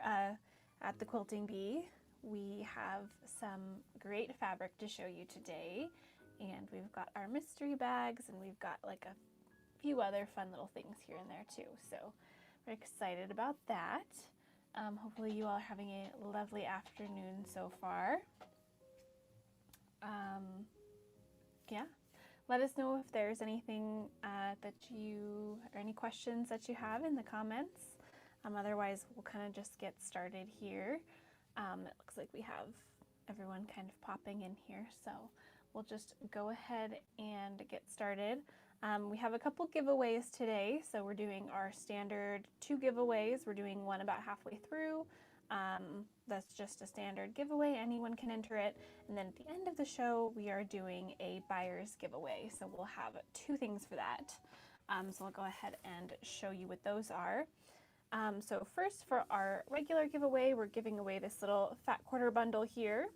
at the Quilting Bee. We have some great fabric to show you today, and we've got our mystery bags, and we've got like a few other fun little things here and there too. So we're excited about that. Hopefully you all are having a lovely afternoon so far. Yeah, let us know if there's anything or any questions that you have in the comments. Otherwise, we'll kind of just get started here. It looks like we have everyone kind of popping in here, so we'll just go ahead and get started. We have a couple giveaways today, so we're doing our standard 2 giveaways. We're doing one about halfway through. That's just a standard giveaway, anyone can enter it. And then at the end of the show, we are doing a buyer's giveaway, so we'll have 2 things for that. So I'll go ahead and show you what those are. So first, for our regular giveaway, we're giving away this little fat quarter bundle here.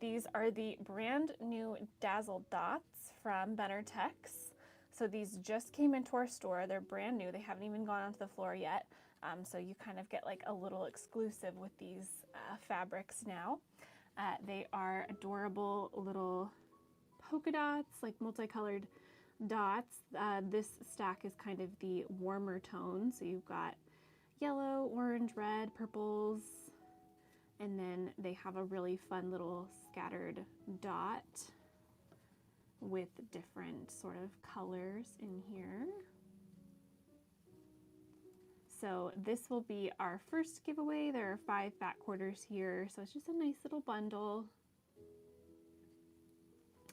These are the brand new Dazzle Dots from Benartex. So these just came into our store. They're brand new. They haven't even gone onto the floor yet. So you kind of get like a little exclusive with these fabrics now. They are adorable little polka dots, like multicolored dots. This stack is kind of the warmer tone. So you've got yellow, orange, red, purples, and then they have a really fun little scattered dot with different sort of colors in here. So this will be our first giveaway. There are 5 fat quarters here, so it's just a nice little bundle.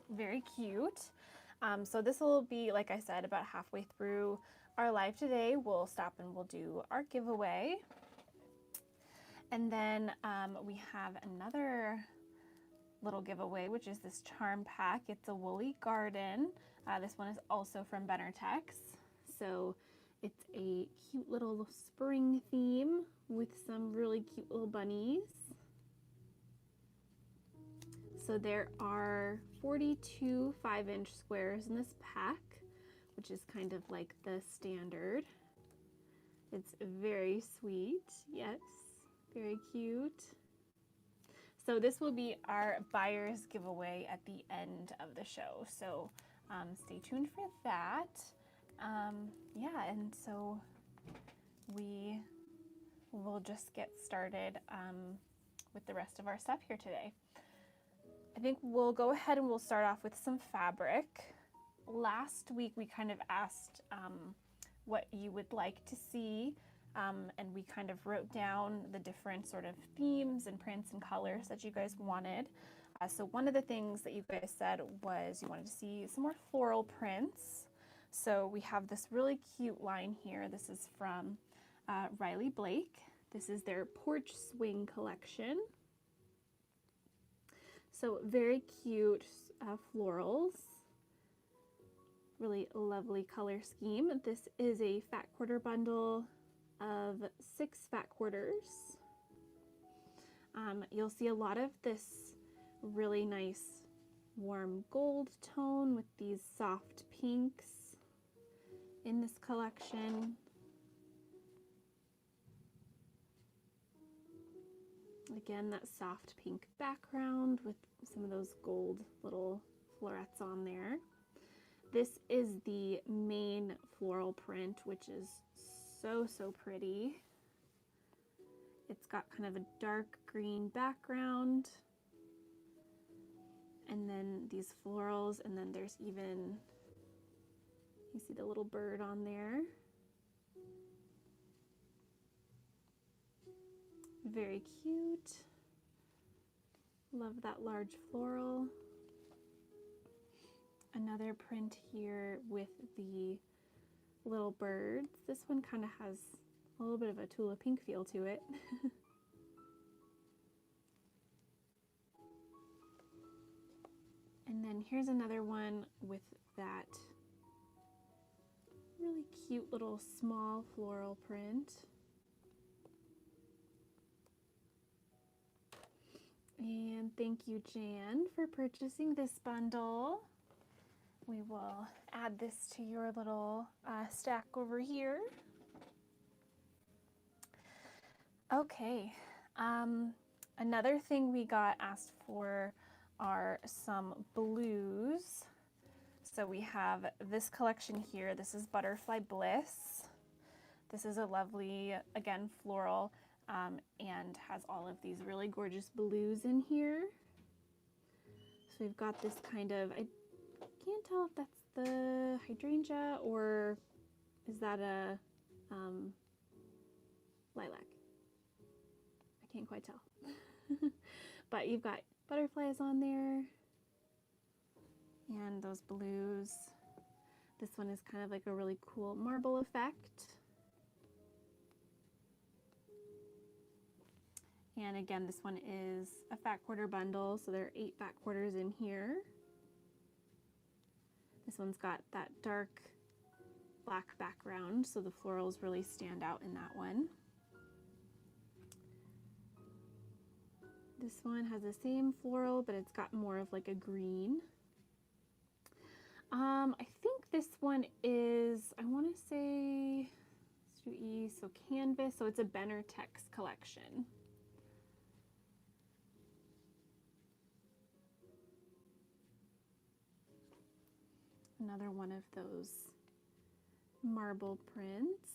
Very cute. So this will be, like I said, about halfway through our live today. We'll stop and we'll do our giveaway. And then we have another little giveaway, which is this charm pack. It's a woolly garden. This one is also from Benartex. So it's a cute little spring theme with some really cute little bunnies. So there are 42 5-inch squares in this pack, which is kind of like the standard. It's very sweet. Yes, very cute. So this will be our buyer's giveaway at the end of the show. So stay tuned for that. Yeah, and so we will just get started with the rest of our stuff here today. I think we'll go ahead and we'll start off with some fabric. Last week we kind of asked what you would like to see, and we kind of wrote down the different sort of themes and prints and colors that you guys wanted. So one of the things that you guys said was you wanted to see some more floral prints. So we have this really cute line here. This is from Riley Blake. This is their Porch Swing collection. So very cute florals. Really lovely color scheme. This is a fat quarter bundle of 6 fat quarters. You'll see a lot of this really nice warm gold tone with these soft pinks in this collection. Again, that soft pink background with some of those gold little florets on there. This is the main floral print, which is so pretty. It's got kind of a dark green background, and then these florals, and then there's even, you see the little bird on there. Very cute. Love that large floral. Another print here with the little birds. This one kind of has a little bit of a Tula pink feel to it. And then here's another one with that really cute little small floral print. And thank you, Jan, for purchasing this bundle. We will add this to your little stack over here. Okay, Another thing we got asked for are some blues. So we have this collection here. This is Butterfly Bliss. This is a lovely, again, floral, and has all of these really gorgeous blues in here. So we've got this kind of, I can't tell if that's the hydrangea or is that a lilac? I can't quite tell. But you've got butterflies on there and those blues. This one is kind of like a really cool marble effect. And again, this one is a fat quarter bundle, so there are 8 fat quarters in here. This one's got that dark black background, so the florals really stand out in that one. This one has the same floral, but it's got more of like a green. I think this one is, I want to say, let's do E, so canvas, so it's a Benartex collection. Another one of those marble prints.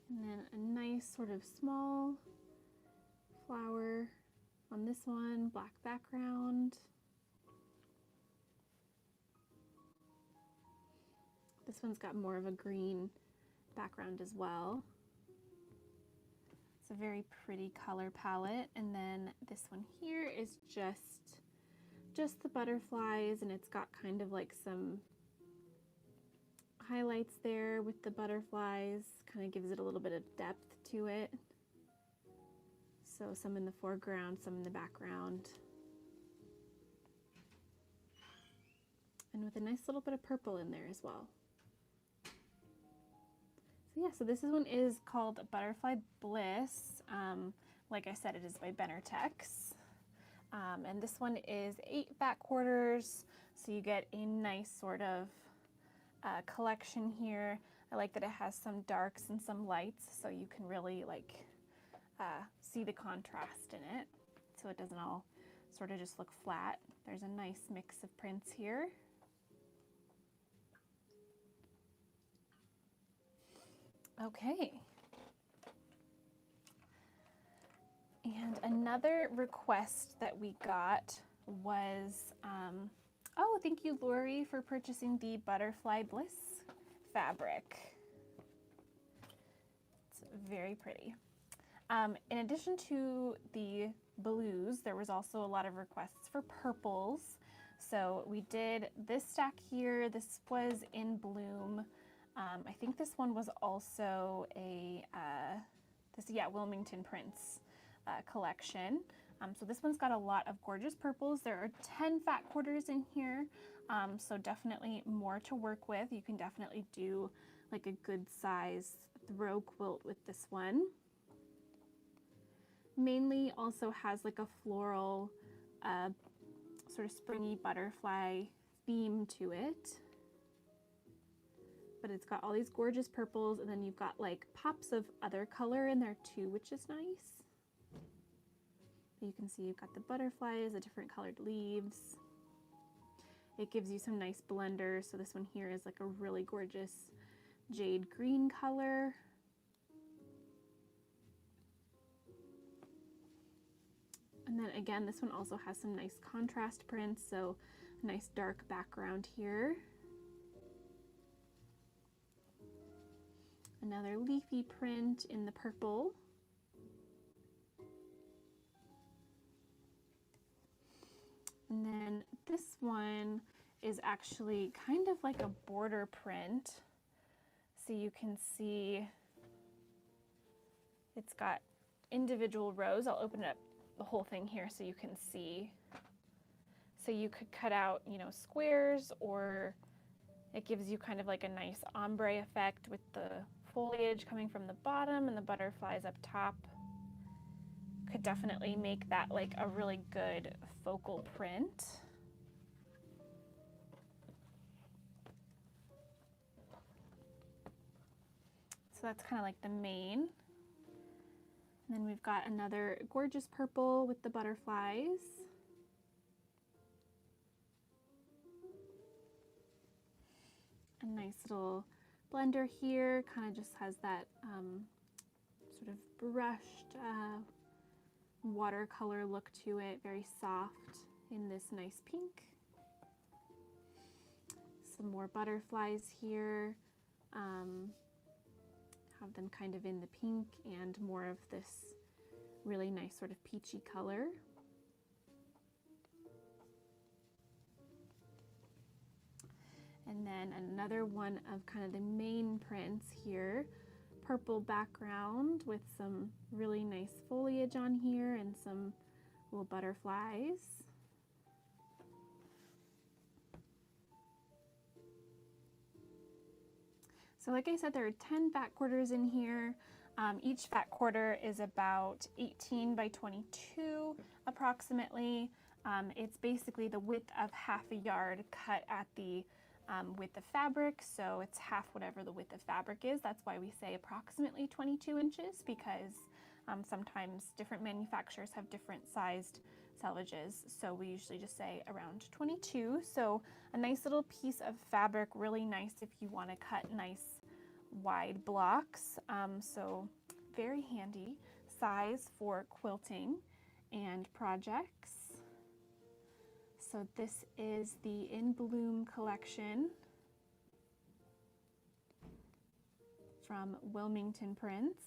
And then a nice sort of small flower on this one, black background. This one's got more of a green background as well. It's a very pretty color palette. And then this one here is just the butterflies, and it's got kind of like some highlights there with the butterflies, kind of gives it a little bit of depth to it. So some in the foreground, some in the background. And with a nice little bit of purple in there as well. So yeah, so this one is called Butterfly Bliss. Like I said, it is by Benartex. And this one is 8 fat quarters, so you get a nice sort of collection here. I like that it has some darks and some lights, so you can really like see the contrast in it, so it doesn't all sort of just look flat. There's a nice mix of prints here. Okay. And another request that we got was, oh, thank you, Lori, for purchasing the Butterfly Bliss fabric. It's very pretty. In addition to the blues, there was also a lot of requests for purples. So we did this stack here. This was in bloom. I think this one was also a, Wilmington Prints collection. So this one's got a lot of gorgeous purples. There are 10 fat quarters in here, so definitely more to work with. You can definitely do like a good size throw quilt with this one. Mainly also has like a floral, sort of springy butterfly theme to it. But it's got all these gorgeous purples, and then you've got like pops of other color in there too, which is nice. You can see you've got the butterflies, the different colored leaves. It gives you some nice blenders. So this one here is like a really gorgeous jade green color. And then again, this one also has some nice contrast prints, so a nice dark background here. Another leafy print in the purple. And then this one is actually kind of like a border print. So you can see it's got individual rows. I'll open up the whole thing here so you can see. So you could cut out, squares, or it gives you kind of like a nice ombre effect with the foliage coming from the bottom and the butterflies up top. Could definitely make that like a really good focal print. So that's kind of like the main. And then we've got another gorgeous purple with the butterflies. A nice little blender here, kind of just has that sort of brushed watercolor look to it, very soft in this nice pink. Some more butterflies here. Have them kind of in the pink and more of this really nice sort of peachy color. And then another one of kind of the main prints here, purple background with some really nice foliage on here and some little butterflies. So like I said, there are 10 fat quarters in here. Each fat quarter is about 18 by 22 approximately. It's basically the width of half a yard cut at the width of fabric, so it's half whatever the width of fabric is. That's why we say approximately 22 inches, because sometimes different manufacturers have different sized selvages, so we usually just say around 22. So a nice little piece of fabric, really nice if you want to cut nice wide blocks. So very handy size for quilting and projects. So this is the In Bloom collection from Wilmington Prints.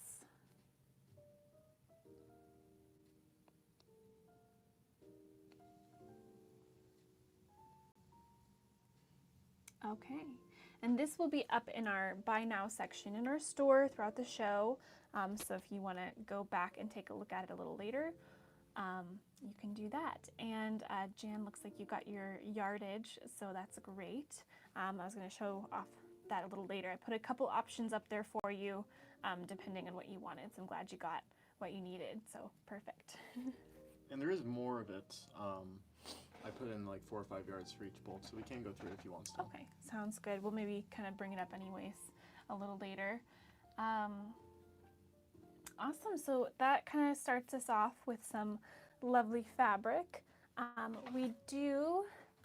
Okay, and this will be up in our Buy Now section in our store throughout the show. So if you want to go back and take a look at it a little later, you can do that. And Jan, looks like you got your yardage, so that's great. I was going to show off that a little later. I put a couple options up there for you, depending on what you wanted. So I'm glad you got what you needed. So perfect. And there is more of it. I put in like 4 or 5 yards for each bolt, so we can go through it if you want to. Okay, sounds good. We'll maybe kind of bring it up anyways a little later. Awesome, so that kind of starts us off with some lovely fabric. We do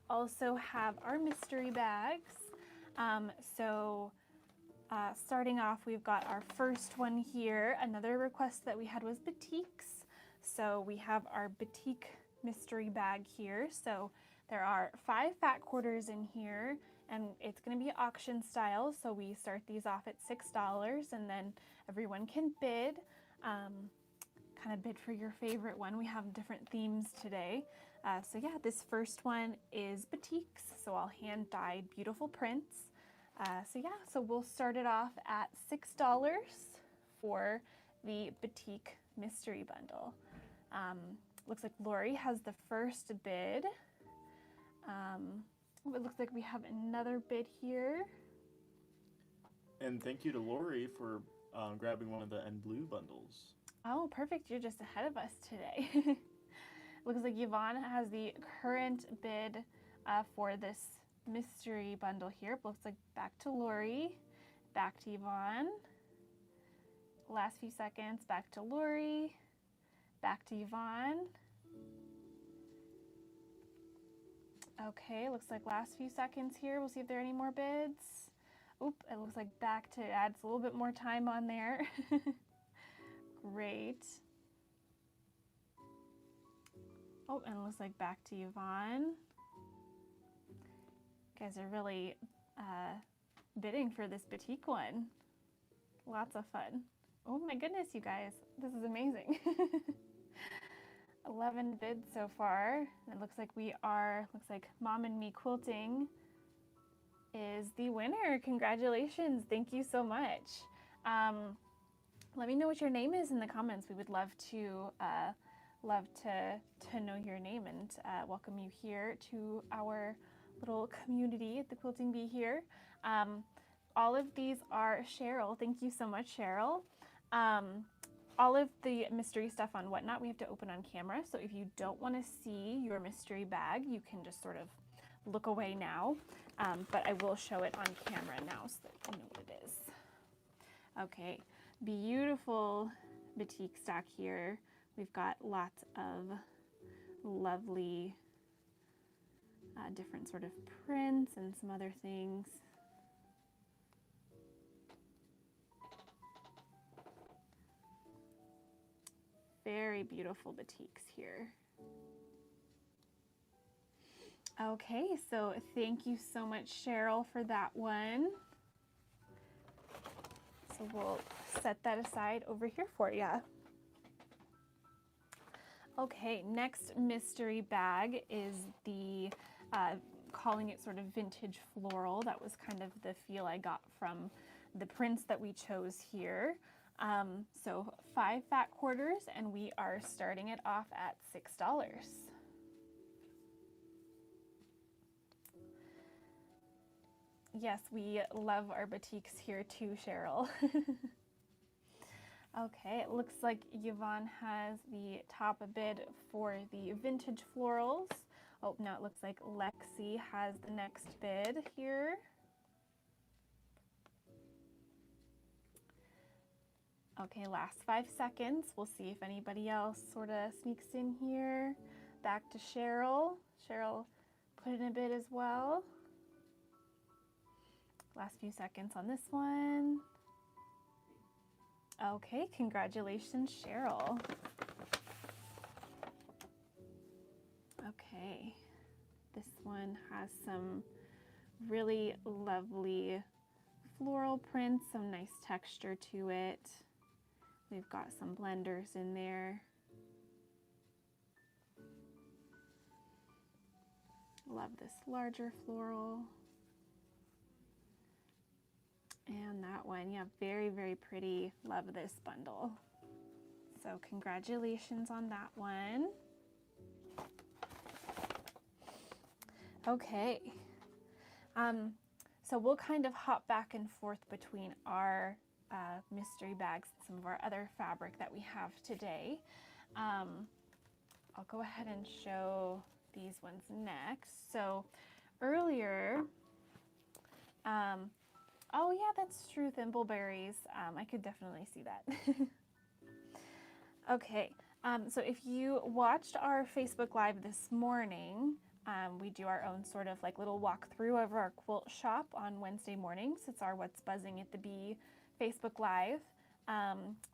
also have our mystery bags. Starting off, we've got our first one here. Another request that we had was batiks. So we have our batik mystery bag here. So there are 5 fat quarters in here, and it's going to be auction style. So we start these off at $6, and then everyone can bid. Kind of bid for your favorite one. We have different themes today. So yeah, this first one is batiks. So all hand dyed beautiful prints. So we'll start it off at $6 for the batik mystery bundle. Looks like Lori has the first bid. It looks like we have another bid here. And thank you to Lori for grabbing one of the End Blue bundles. Oh, perfect. You're just ahead of us today. Looks like Yvonne has the current bid for this mystery bundle here. Looks like back to Lori, back to Yvonne. Last few seconds, back to Lori, back to Yvonne. Okay, looks like last few seconds here. We'll see if there are any more bids. Oop, it looks like back to, adds a little bit more time on there. Great. Oh, and it looks like back to Yvonne. You guys are really bidding for this batik one. Lots of fun. Oh my goodness, you guys, this is amazing. 11 bids so far. It looks like looks like Mom and Me Quilting is the winner. Congratulations, thank you so much. Let me know what your name is in the comments. We would love to know your name and welcome you here to our little community at the Quilting Bee here. All of these are Cheryl. Thank you so much, Cheryl. All of the mystery stuff on Whatnot we have to open on camera, so if you don't want to see your mystery bag, you can just sort of look away now, but I will show it on camera now so that you know what it is. Okay, beautiful batik stack here. We've got lots of lovely different sort of prints and some other things. Very beautiful batiks here. Okay, so thank you so much, Cheryl, for that one. So we'll set that aside over here for you. Okay, next mystery bag is the, calling it sort of vintage floral. That was kind of the feel I got from the prints that we chose here. So 5 fat quarters, and we are starting it off at $6. Yes, we love our batiks here too, Cheryl. Okay, it looks like Yvonne has the top bid for the vintage florals. Oh, now it looks like Lexi has the next bid here. Okay, last 5 seconds. We'll see if anybody else sort of sneaks in here. Back to Cheryl. Cheryl put in a bid as well. Last few seconds on this one. Okay, congratulations, Cheryl. Okay, this one has some really lovely floral prints, some nice texture to it. We've got some blenders in there. Love this larger floral. And that one, yeah, very, very pretty. Love this bundle. So congratulations on that one. Okay. So we'll kind of hop back and forth between our mystery bags and some of our other fabric that we have today. I'll go ahead and show these ones next. So earlier, oh yeah, that's true, thimbleberries. I could definitely see that. Okay, so if you watched our Facebook Live this morning, we do our own sort of like little walkthrough of our quilt shop on Wednesday mornings. It's our What's Buzzing at the Bee Facebook Live.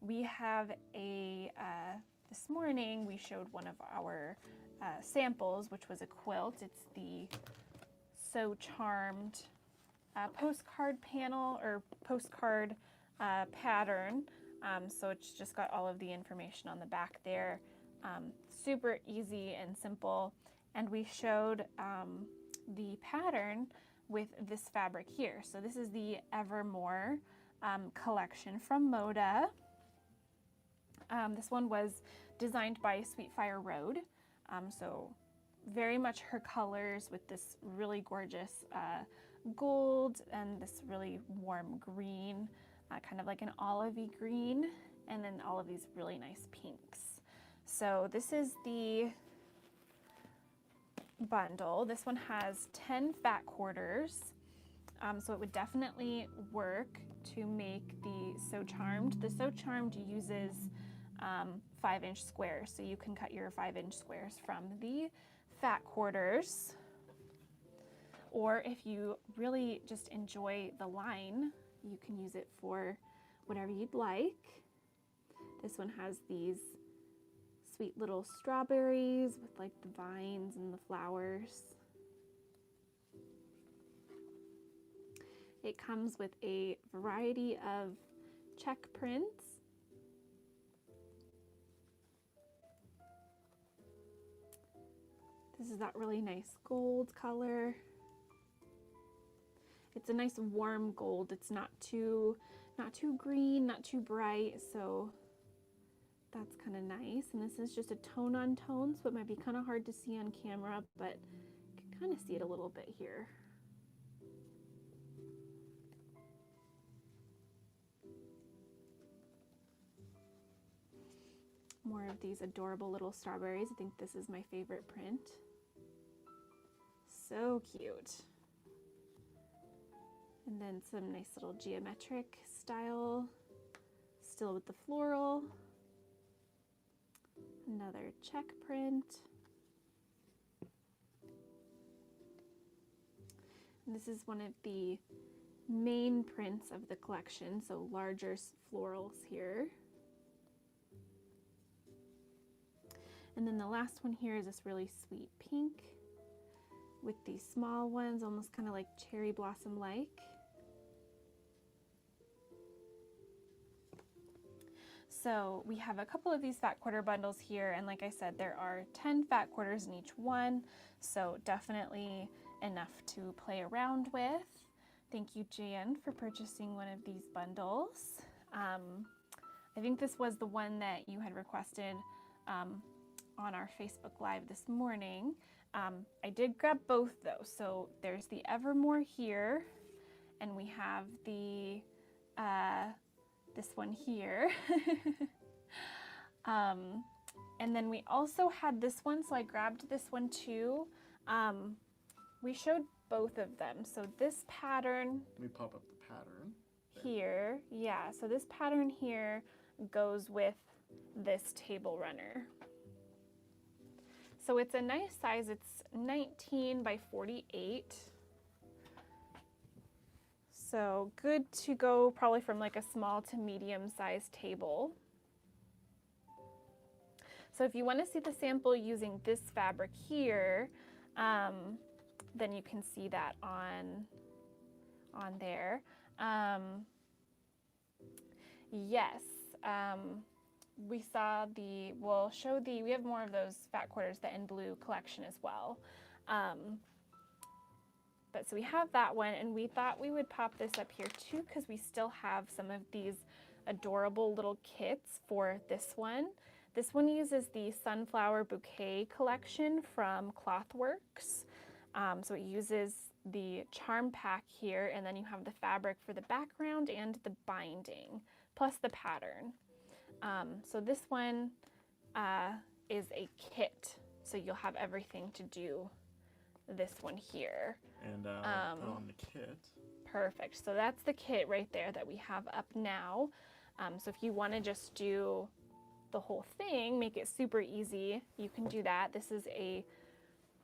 We have this morning we showed one of our samples, which was a quilt. It's the So Charmed postcard panel or postcard pattern. So it's just got all of the information on the back there. Super easy and simple. And we showed the pattern with this fabric here. So this is the Evermore collection from Moda. This one was designed by Sweetfire Road. So very much her colors with this really gorgeous gold and this really warm green, kind of like an olivey green, and then all of these really nice pinks. So this is the bundle. This one has 10 fat quarters, so it would definitely work to make the So Charmed. The So Charmed uses 5-inch squares, so you can cut your 5-inch squares from the fat quarters. Or if you really just enjoy the line, you can use it for whatever you'd like. This one has these sweet little strawberries with like the vines and the flowers. It comes with a variety of check prints. This is that really nice gold color. It's a nice warm gold. It's not too green, not too bright, so that's kind of nice. And this is just a tone on tone, so it might be kind of hard to see on camera, but you can kind of see it a little bit here. More of these adorable little strawberries. I think this is my favorite print. So cute. And then some nice little geometric style still with the floral. Another check print. And this is one of the main prints of the collection, so larger florals here. And then the last one here is this really sweet pink with these small ones, almost kind of like cherry blossom like. So we have a couple of these fat quarter bundles here, and like I said, there are 10 fat quarters in each one, so definitely enough to play around with. Thank you, Jan, for purchasing one of these bundles. I think this was the one that you had requested on our Facebook Live this morning. I did grab both though, so there's the Evermore here, and we have the this one here. And then we also had this one, so I grabbed this one too. We showed both of them. So this pattern, Let me pop up the pattern here, yeah, so this pattern here goes with this table runner. So it's a nice size. It's 19 by 48. So good to go probably from like a small to medium sized table. So if you want to see the sample using this fabric here, then you can see that on there. Yes, we saw we have more of those fat quarters, the in blue collection as well. But so we have that one, and we thought we would pop this up here too because we still have some of these adorable little kits for this one. This one uses the Sunflower Bouquet collection from Clothworks. So it uses the charm pack here, and then you have the fabric for the background and the binding, plus the pattern. So this one is a kit, so you'll have everything to do this one here. and put on the kit. Perfect. So that's the kit right there that we have up now. So if you want to just do the whole thing, make it super easy, you can do that. This is a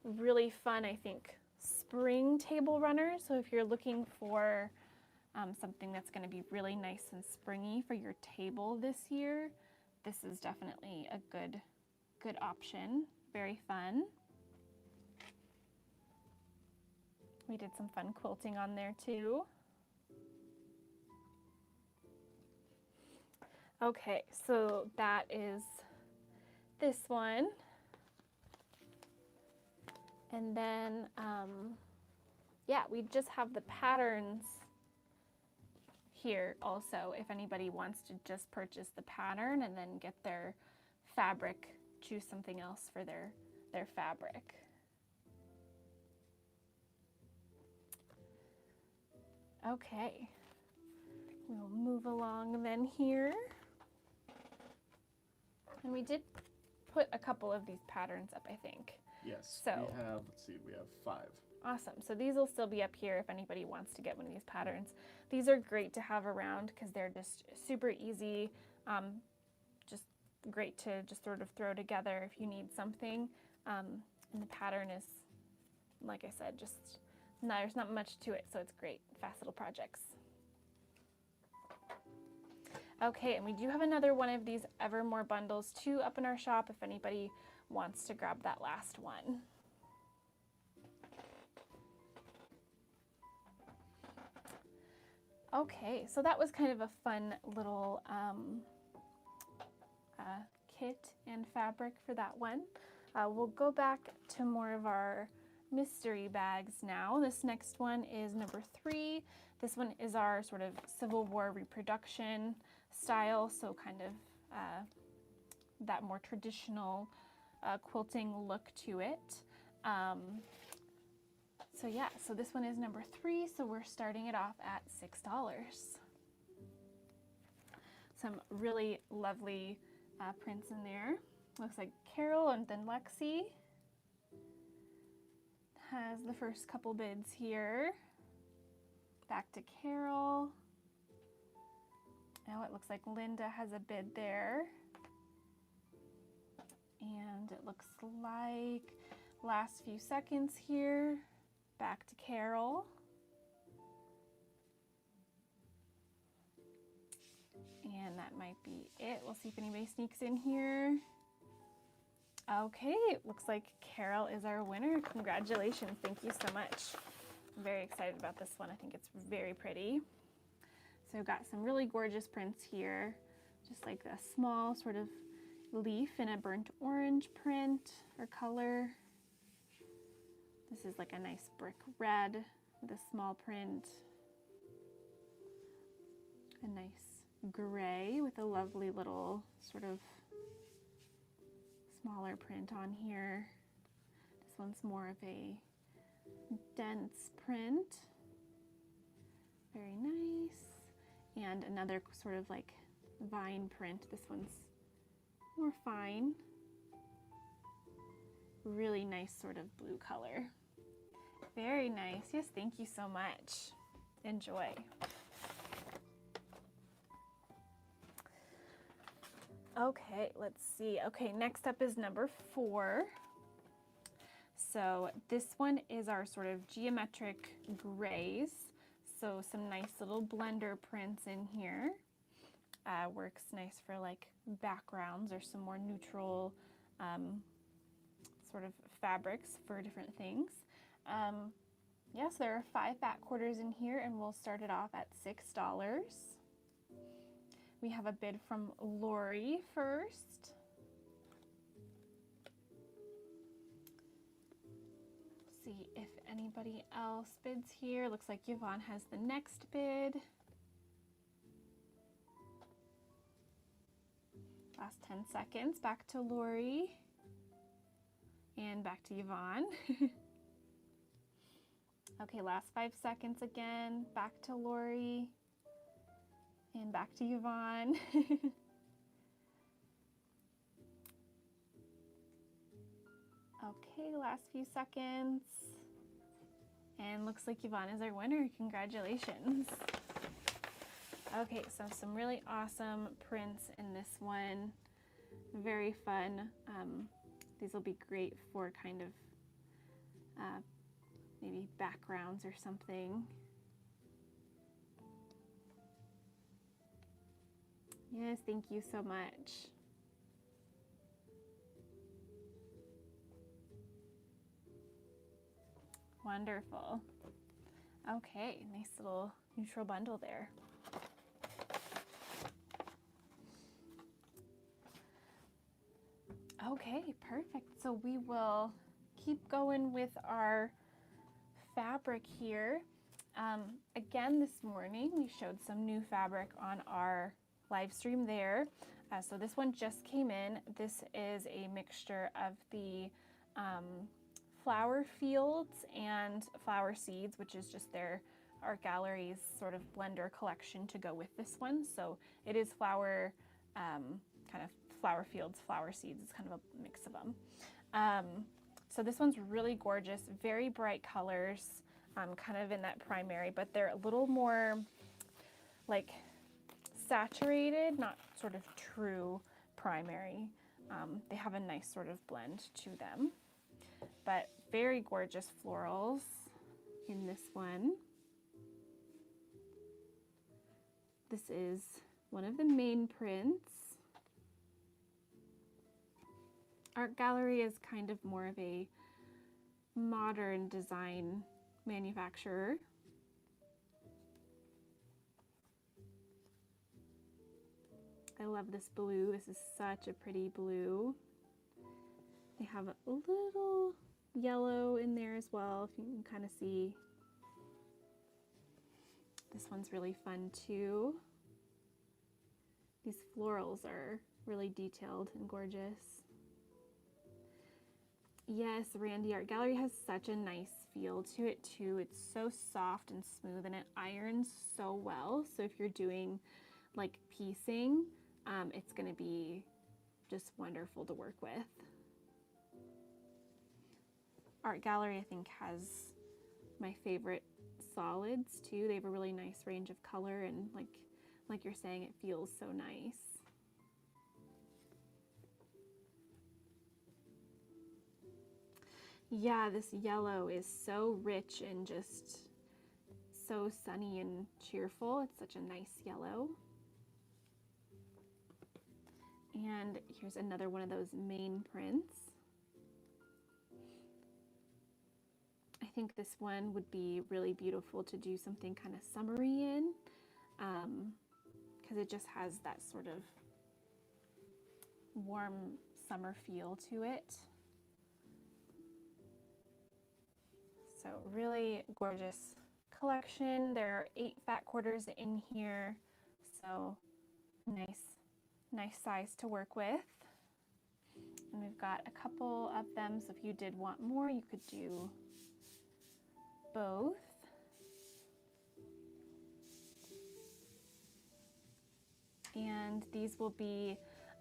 really fun, I think, spring table runner. So if you're looking for something that's going to be really nice and springy for your table this year, this is definitely a good option. Very fun. We did some fun quilting on there too. Okay, so that is this one. And then, yeah, we just have the patterns here also, if anybody wants to just purchase the pattern and then get their fabric, choose something else for their fabric. Okay, we'll move along then here. And we did put a couple of these patterns up, I think. Yes, So we have, let's see, we have 5. awesome. So these will still be up here if anybody wants to get one of these patterns. These are great to have around because they're just super easy, just great to just sort of throw together if you need something. And the pattern is, like I said, just there's not much to it, so it's great. Fast little projects. Okay, and we do have another one of these Evermore bundles too up in our shop if anybody wants to grab that last one. Okay, so that was kind of a fun little kit and fabric for that one. We'll go back to more of our mystery bags now. This next one is number 3. This one is our sort of Civil War reproduction style, so kind of that more traditional quilting look to it. So yeah, so this one is number 3, so we're starting it off at $6. Some really lovely prints in there. Looks like Carol and then Lexi has the first couple bids here. Back to Carol. Oh, it looks like Linda has a bid there. And it looks like last few seconds here, back to Carol. And that might be it. We'll see if anybody sneaks in here. Okay, it looks like Carol is our winner. Congratulations, thank you so much. I'm very excited about this one. I think it's very pretty. So we've got some really gorgeous prints here. Just like a small sort of leaf in a burnt orange print or color. This is like a nice brick red with a small print. A nice gray with a lovely little sort of smaller print on here. This one's more of a dense print. Very nice. And another sort of like vine print. This one's more fine. Really nice sort of blue color. Very nice. Yes, thank you so much. Enjoy. Okay, let's see. Okay, next up is number 4. So this one is our sort of geometric grays. So some nice little blender prints in here. Works nice for like backgrounds or some more neutral sort of fabrics for different things. Yes, there are 5 back quarters in here, and we'll start it off at $6. We have a bid from Lori first. See if anybody else bids here. Looks like Yvonne has the next bid. Last 10 seconds, back to Lori. And back to Yvonne. Okay, last 5 seconds again, back to Lori. And back to Yvonne. Okay, last few seconds. And looks like Yvonne is our winner. Congratulations. Okay, so some really awesome prints in this one. Very fun. These will be great for kind of maybe backgrounds or something. Yes, thank you so much. Wonderful. Okay, nice little neutral bundle there. Okay, perfect. So we will keep going with our fabric here. Again, this morning we showed some new fabric on our live stream there. So this one just came in. This is a mixture of the flower fields and flower seeds, which is just their art gallery's sort of blender collection to go with this one. So it is flower, kind of flower fields, flower seeds. It's kind of a mix of them. So this one's really gorgeous, very bright colors, kind of in that primary, but they're a little more like saturated, not sort of true primary. They have a nice sort of blend to them, but very gorgeous florals in this one. This is one of the main prints. Art Gallery is kind of more of a modern design manufacturer. I love this blue. This is such a pretty blue. They have a little yellow in there as well, if you can kind of see. This one's really fun too. These florals are really detailed and gorgeous. Yes, Randy, Art Gallery has such a nice feel to it too. It's so soft and smooth, and it irons so well. So if you're doing like piecing, it's going to be just wonderful to work with. Art Gallery, I think, has my favorite solids too. They have a really nice range of color and like like you're saying, it feels so nice. Yeah, this yellow is so rich and just so sunny and cheerful. It's such a nice yellow. And here's another one of those main prints. I think this one would be really beautiful to do something kind of summery in, because it just has that sort of warm summer feel to it. So really gorgeous collection. There are 8 fat quarters in here, so nice size to work with. And we've got a couple of them, so if you did want more, you could do both. And these will be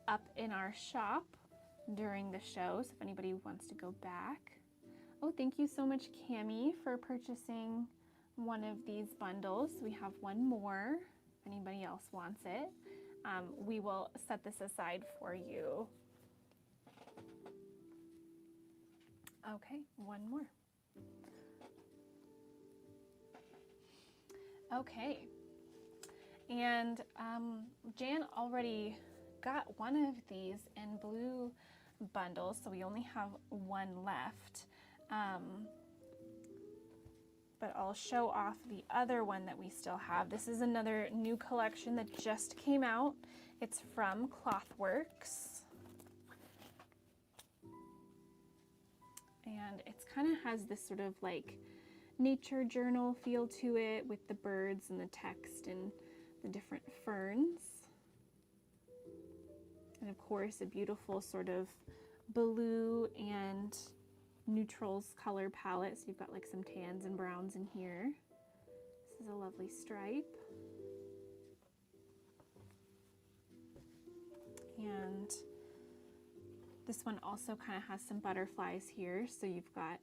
up in our shop during the show, so if anybody wants to go back. Oh, thank you so much, Cami, for purchasing one of these bundles. We have one more if anybody else wants it. We will set this aside for you. Okay, one more. Okay, and Jan already got one of these in blue bundles, so we only have one left. But I'll show off the other one that we still have. This is another new collection that just came out. It's from Clothworks. And it kind of has this sort of like nature journal feel to it with the birds and the text and the different ferns. And of course, a beautiful sort of blue and neutrals color palette. So you've got like some tans and browns in here. This is a lovely stripe. And this one also kind of has some butterflies here. So you've got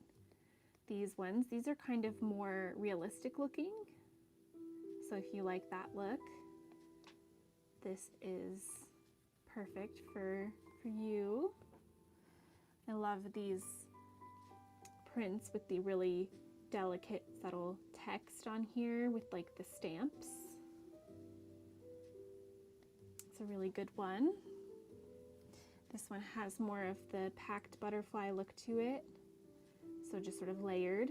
these ones. These are kind of more realistic looking. So if you like that look, this is perfect for you. I love these prints with the really delicate, subtle text on here with like the stamps. It's a really good one. This one has more of the packed butterfly look to it, so just sort of layered.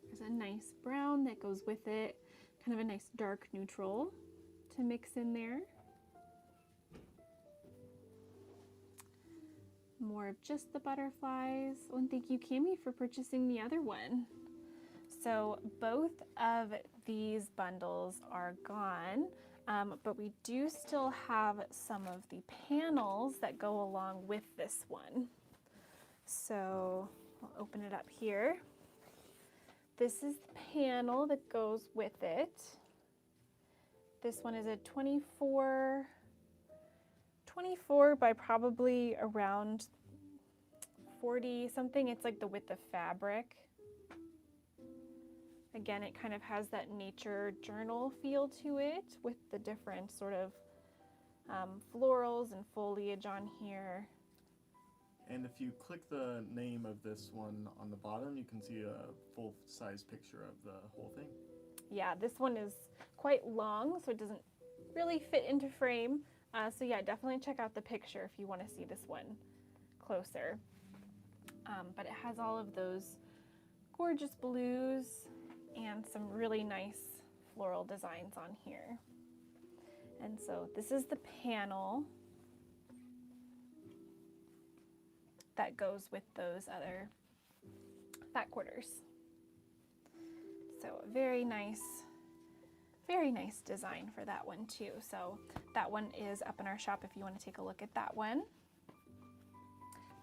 There's a nice brown that goes with it, kind of a nice dark neutral to mix in there. More of just the butterflies. Oh, and thank you, Cami, for purchasing the other one. So both of these bundles are gone, but we do still have some of the panels that go along with this one. So I'll open it up here. This is the panel that goes with it. This one is a 24 by probably around 40 something. It's like the width of fabric. Again, it kind of has that nature journal feel to it with the different sort of florals and foliage on here. And if you click the name of this one on the bottom, you can see a full-size picture of the whole thing. Yeah, this one is quite long, so it doesn't really fit into frame. So yeah, definitely check out the picture if you want to see this one closer. But it has all of those gorgeous blues and some really nice floral designs on here. And so this is the panel that goes with those other fat quarters. So very nice design for that one too. So that one is up in our shop if you want to take a look at that one.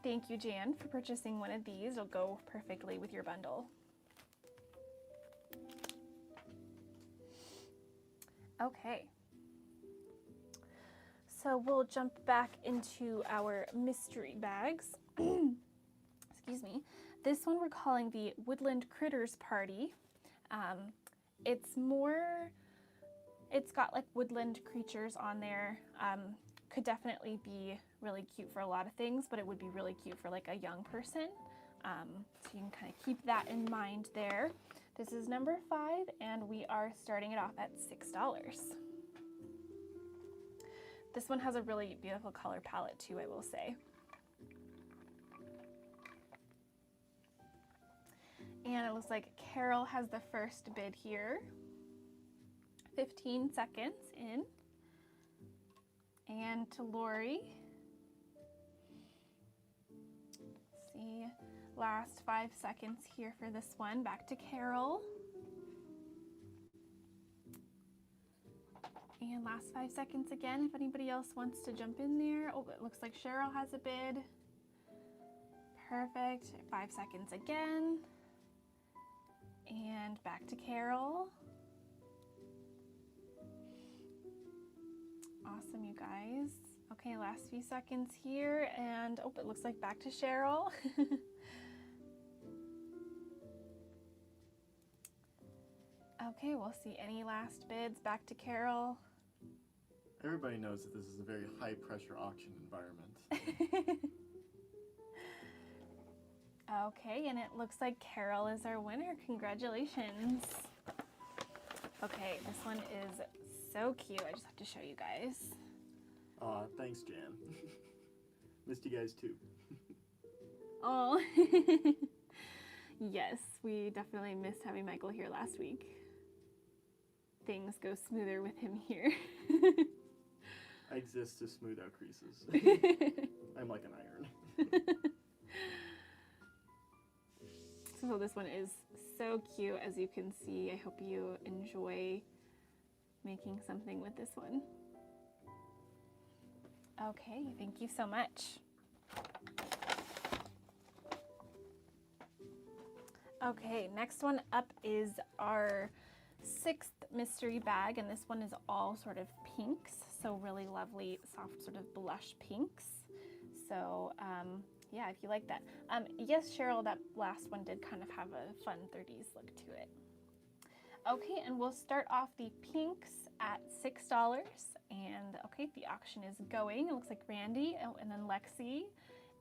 Thank you, Jan, for purchasing one of these. It'll go perfectly with your bundle. Okay. So we'll jump back into our mystery bags. Excuse me. This one we're calling the Woodland Critters Party. It's got like woodland creatures on there. Could definitely be really cute for a lot of things, but it would be really cute for like a young person. So you can kind of keep that in mind there. This is number 5, and we are starting it off at $6. This one has a really beautiful color palette too, I will say. And it looks like Carol has the first bid here. 15 seconds in. And to Lori. Let's see, last 5 seconds here for this one. Back to Carol. And last 5 seconds again, if anybody else wants to jump in there. Oh, it looks like Cheryl has a bid. Perfect. 5 seconds again. And back to Carol. Awesome, you guys. Okay, last few seconds here, and oh, it looks like back to Cheryl. Okay, we'll see any last bids. Back to Carol. Everybody knows that this is a very high-pressure auction environment. Okay, and it looks like Carol is our winner. Congratulations. Okay, this one is so cute. I just have to show you guys. Aw, thanks, Jan. Missed you guys too. Oh, yes, we definitely missed having Michael here last week. Things go smoother with him here. I exist to smooth out creases. I'm like an iron. So this one is so cute, as you can see. I hope you enjoy making something with this one. Okay, thank you so much. Okay, next one up is our 6th mystery bag, and this one is all sort of pinks, so really lovely, soft sort of blush pinks. So yeah, if you like that. Yes, Cheryl, that last one did kind of have a fun 30s look to it. Okay, and we'll start off the pinks at $6. And okay, the auction is going. It looks like Randy, oh, and then Lexi,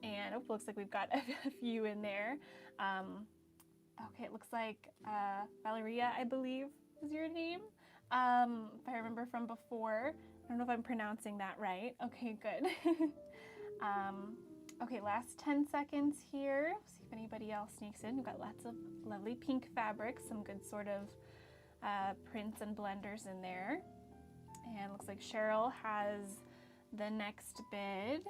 and it looks like we've got a few in there. Okay, it looks like Valeria, I believe, is your name. If I remember from before. I don't know if I'm pronouncing that right. Okay, good. Okay, last 10 seconds here. See if anybody else sneaks in. We've got lots of lovely pink fabrics, some good sort of prints and blenders in there. And looks like Cheryl has the next bid.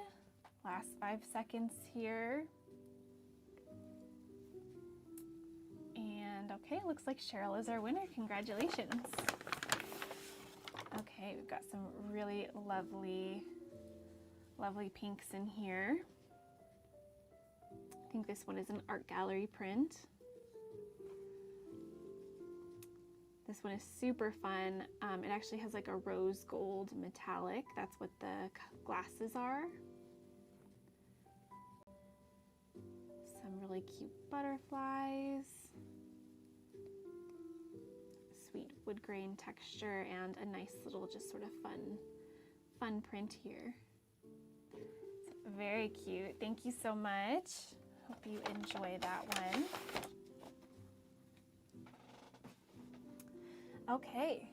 Last 5 seconds here. And okay, looks like Cheryl is our winner. Congratulations. Okay, we've got some really lovely pinks in here. I think this one is an art gallery print. This one is super fun. It actually has like a rose gold metallic. That's what the glasses are. Some really cute butterflies. Sweet wood grain texture and a nice little just sort of fun print here. It's very cute. Thank you so much. Hope you enjoy that one. Okay,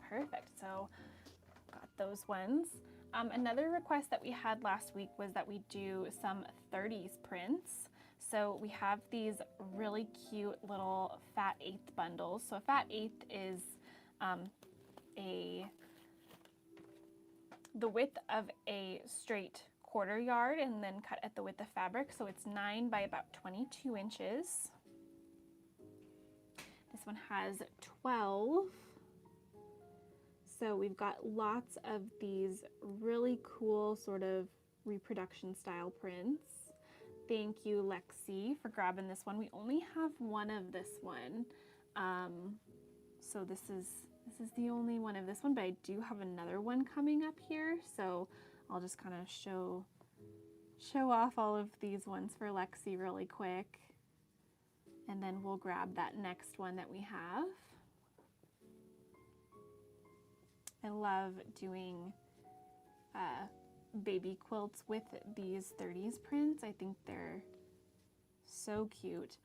perfect. So got those ones. Another request that we had last week was that we do some 30s prints. So we have these really cute little fat eighth bundles. So a fat eighth is the width of a straight quarter yard and then cut at the width of fabric. So it's 9 by about 22 inches. This one has 12. So we've got lots of these really cool sort of reproduction style prints. Thank you, Lexi, for grabbing this one. We only have one of this one. So this is the only one of this one, but I do have another one coming up here. So I'll just kind of show off all of these ones for Lexi really quick. And then we'll grab that next one that we have. love doing baby quilts with these 30s prints. I think they're so cute.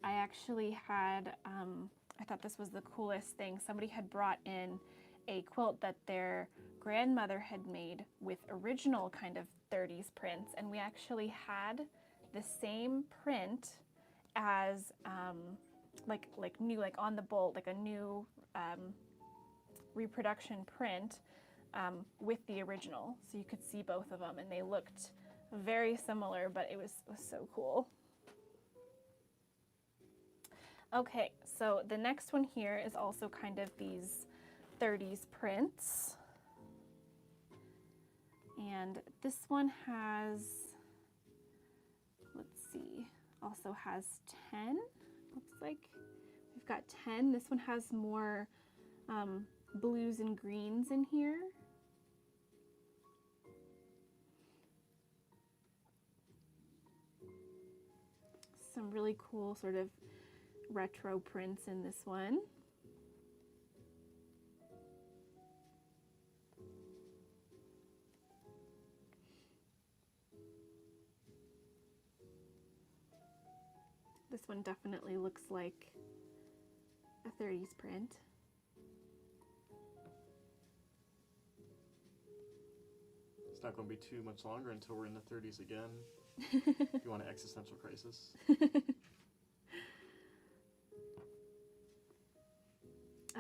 I actually had, I thought this was the coolest thing. Somebody had brought in a quilt that their grandmother had made with original kind of 30s prints, and we actually had the same print as like new, like on the bolt, like a new reproduction print with the original, so you could see both of them, and they looked very similar, but it was so cool. Okay, so the next one here is also kind of these 30s prints. And this one has, let's see, also has 10, looks like. We've got 10. This one has more blues and greens in here. Some really cool sort of retro prints in this one. This one definitely looks like a 30s print. It's not going to be too much longer until we're in the 30s again. If you want an existential crisis.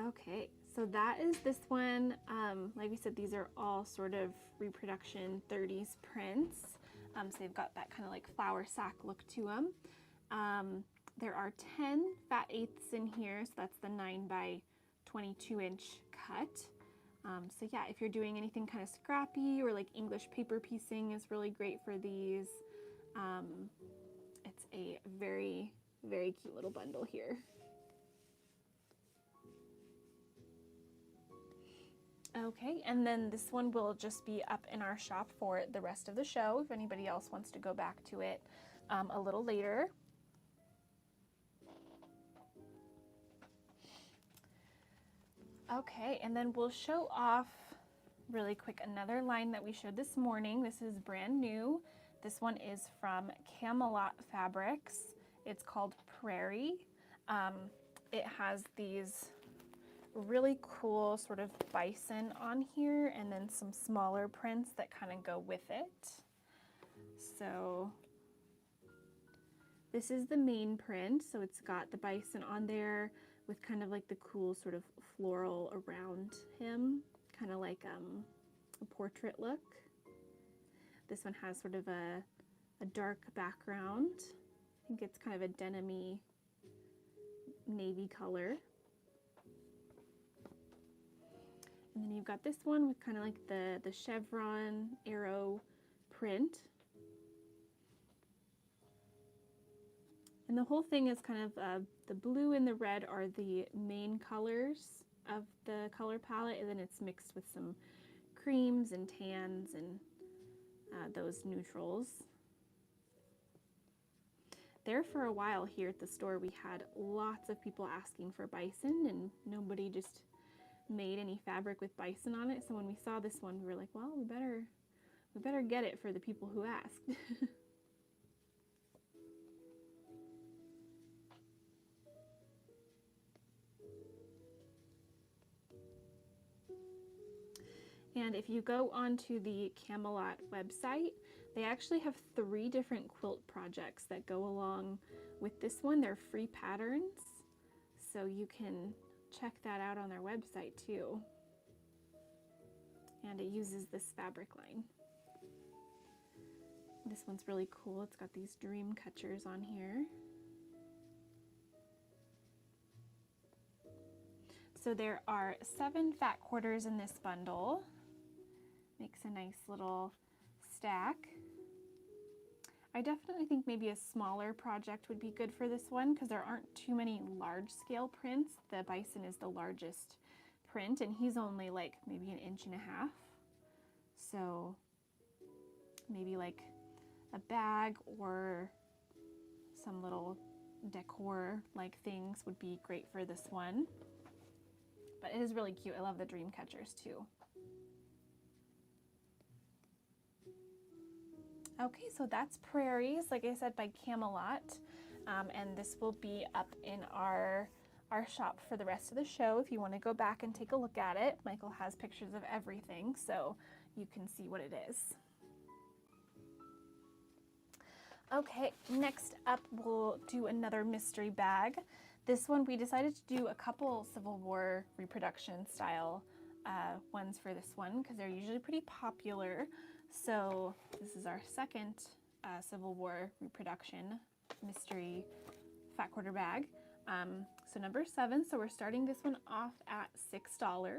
Okay, so that is this one. Like we said, these are all sort of reproduction 30s prints. So they've got that kind of like flower sack look to them. There are 10 fat eighths in here, so that's the 9 by 22 inch cut. So yeah, if you're doing anything kind of scrappy, or like English paper piecing is really great for these. It's a very, very cute little bundle here. Okay, and then this one will just be up in our shop for the rest of the show if anybody else wants to go back to it a little later. Okay, and then we'll show off really quick another line that we showed this morning. This is brand new. This one is from Camelot Fabrics. It's called Prairie. It has these really cool sort of bison on here, and then some smaller prints that kind of go with it. So this is the main print, so it's got the bison on there with kind of like the cool sort of floral around him, kind of like a portrait look. This one has sort of a dark background. I think it's kind of a denim-y navy color. And then you've got this one with kind of like the chevron arrow print. And the whole thing is kind of the blue and the red are the main colors of the color palette, and then it's mixed with some creams and tans and those neutrals. There for a while here at the store, we had lots of people asking for bison, and nobody just made any fabric with bison on it. So when we saw this one, we were like, well, we better get it for the people who asked. And if you go onto the Camelot website, they actually have 3 different quilt projects that go along with this one. They're free patterns, so you can check that out on their website too. And it uses this fabric line. This one's really cool. It's got these dream catchers on here. So there are 7 fat quarters in this bundle. Makes a nice little stack. I definitely think maybe a smaller project would be good for this one because there aren't too many large scale prints. The bison is the largest print, and he's only like maybe 1.5 inches. So maybe like a bag or some little decor like things would be great for this one. But it is really cute. I love the dream catchers too. Okay, so that's Prairies, like I said, by Camelot. And this will be up in our shop for the rest of the show if you want to go back and take a look at it. Michael has pictures of everything, so you can see what it is. Okay, next up we'll do another mystery bag. This one we decided to do a couple Civil War reproduction style ones for this one because they're usually pretty popular. So this is our second Civil War reproduction mystery fat quarter bag. So number 7, so we're starting this one off at $6.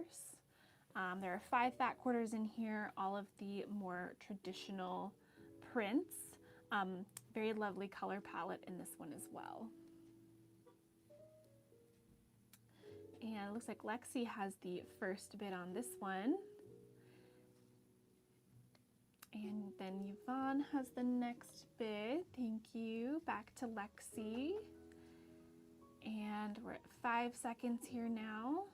There are 5 fat quarters in here, all of the more traditional prints. Very lovely color palette in this one as well. And it looks like Lexi has the first bid on this one. And then Yvonne has the next bid. Thank you. Back to Lexi. And we're at 5 seconds here now.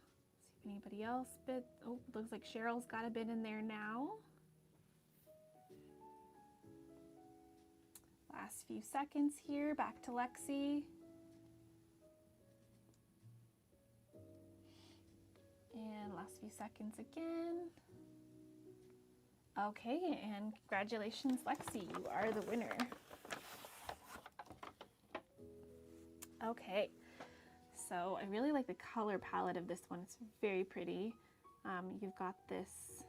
See if anybody else bid. Oh, looks like Cheryl's got a bid in there now. Last few seconds here. Back to Lexi. And last few seconds again. Okay, and congratulations, Lexi, you are the winner. Okay, so I really like the color palette of this one. It's very pretty. You've got this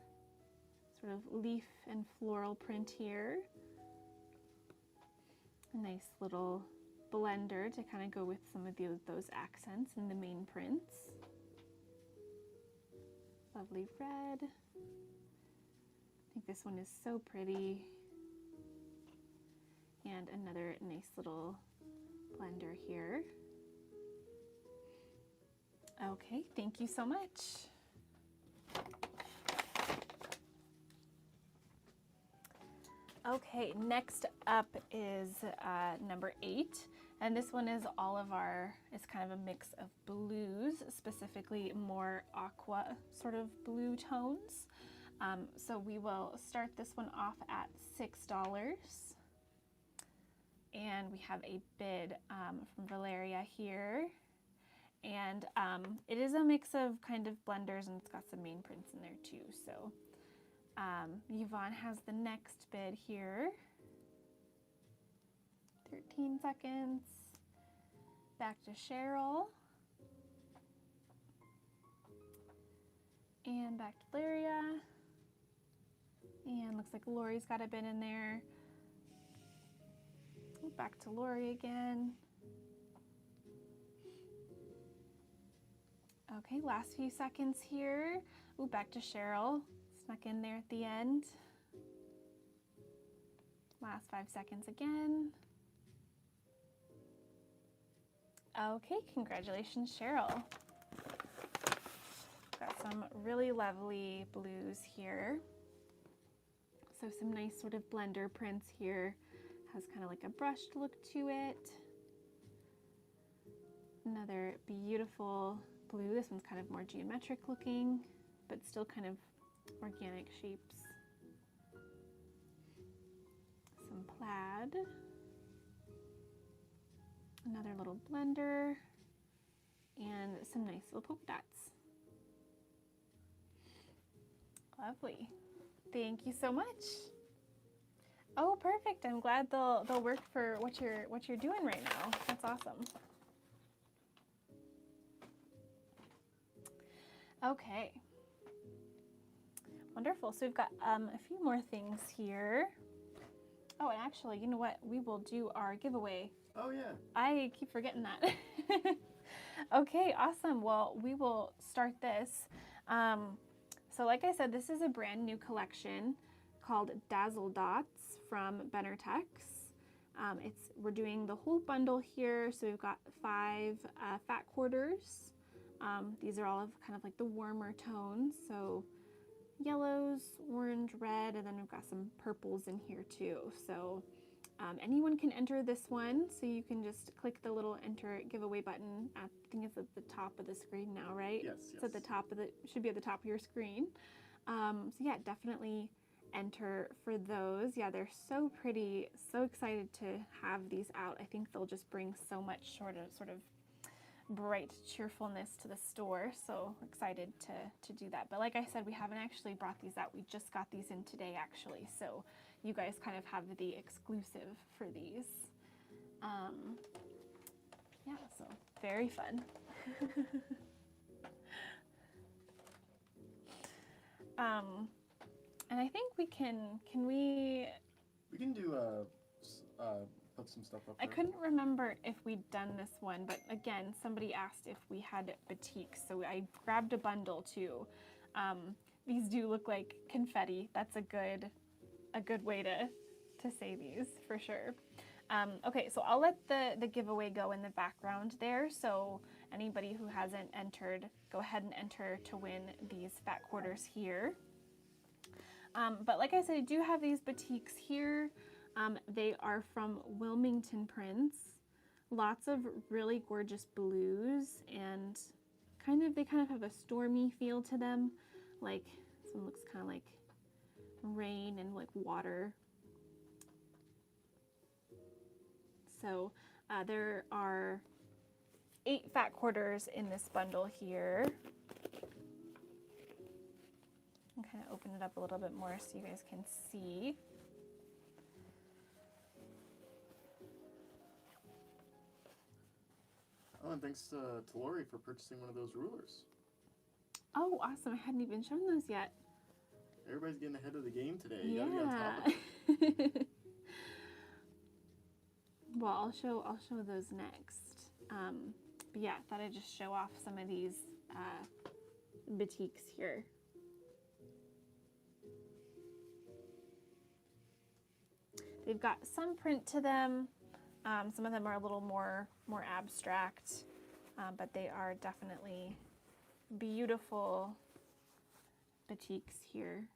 sort of leaf and floral print here. A nice little blender to kind of go with some of those accents in the main prints. Lovely red. I think this one is so pretty. And another nice little blender here. Okay, thank you so much. Okay, next up is number 8. And this one is it's kind of a mix of blues, specifically more aqua sort of blue tones. So we will start this one off at $6. And we have a bid from Valeria here. And it is a mix of kind of blenders, and it's got some main prints in there too. So Yvonne has the next bid here. 13 seconds. Back to Cheryl. And back to Valeria. And looks like Lori's got a bid in there. Back to Lori again. Okay, last few seconds here. Ooh, back to Cheryl. Snuck in there at the end. Last 5 seconds again. Okay, congratulations, Cheryl. Got some really lovely blues here. So some nice sort of blender prints here. Has kind of like a brushed look to it. Another beautiful blue. This one's kind of more geometric looking, but still kind of organic shapes. Some plaid. Another little blender. And some nice little polka dots. Lovely. Thank you so much. Oh, perfect. I'm glad they'll work for what you're doing right now. That's awesome. Okay. Wonderful. So we've got a few more things here. Oh, and actually, you know what? We will do our giveaway. Oh, yeah. I keep forgetting that. Okay, awesome. Well, we will start this. So like I said, this is a brand new collection called Dazzle Dots from Benartex. We're doing the whole bundle here. So we've got 5 fat quarters. These are all of kind of like the warmer tones. So yellows, orange, red, and then we've got some purples in here too. So anyone can enter this one. So you can just click the little enter giveaway button. I think it's at the top of the screen now, right? Yes. It's at the top should be at the top of your screen. So yeah, definitely enter for those. Yeah, they're so pretty. So excited to have these out. I think they'll just bring so much sort of bright cheerfulness to the store. So excited to do that. But like I said, we haven't actually brought these out. We just got these in today actually. So you guys kind of have the exclusive for these. Yeah, so very fun. And I think we can we can do put some stuff up I there. couldn't remember if we'd done this one, but again, somebody asked if we had batiks, so I grabbed a bundle too. These do look like confetti. That's a good way to say these for sure. Okay, so I'll let the giveaway go in the background there. So anybody who hasn't entered, go ahead and enter to win these fat quarters here. But like I said, I do have these batiks here. They are from Wilmington Prints. Lots of really gorgeous blues, and they kind of have a stormy feel to them. Like this one looks kind of like rain and like water. So there are 8 fat quarters in this bundle here. I'm kind of open it up a little bit more so you guys can see. Oh, and thanks to Lori for purchasing one of those rulers. Oh, awesome. I hadn't even shown those yet. Everybody's getting ahead of the game today. You Yeah. gotta be on top of it. Well, I'll show those next. But yeah, thought I'd just show off some of these batiks here. They've got some print to them. Some of them are a little more abstract, but they are definitely beautiful batiks here.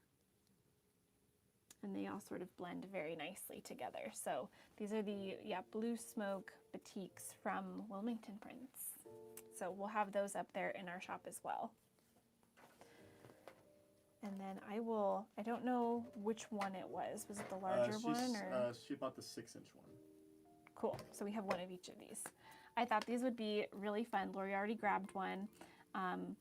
And they all sort of blend very nicely together. So these are the Blue Smoke batiks from Wilmington Prints. So we'll have those up there in our shop as well. And then I don't know which one it was. Was it the larger one? Or? She bought the 6-inch one. Cool, so we have one of each of these. I thought these would be really fun. Lori already grabbed one.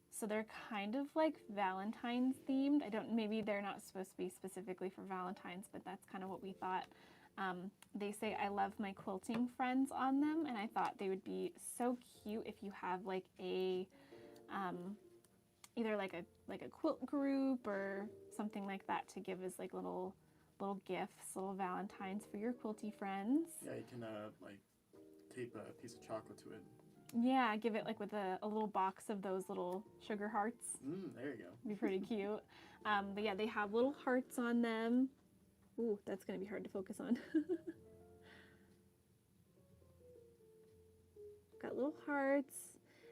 So they're kind of like Valentine's themed. Maybe they're not supposed to be specifically for Valentine's, but that's kind of what we thought. They say, "I love my quilting friends" on them, and I thought they would be so cute if you have like a, either like a quilt group or something like that to give as like little gifts, little Valentines for your quilty friends. Yeah, you can like tape a piece of chocolate to it. Yeah, give it like with a little box of those little sugar hearts. There you go. Be pretty cute. But yeah, they have little hearts on them. Ooh, that's gonna be hard to focus on. Got little hearts,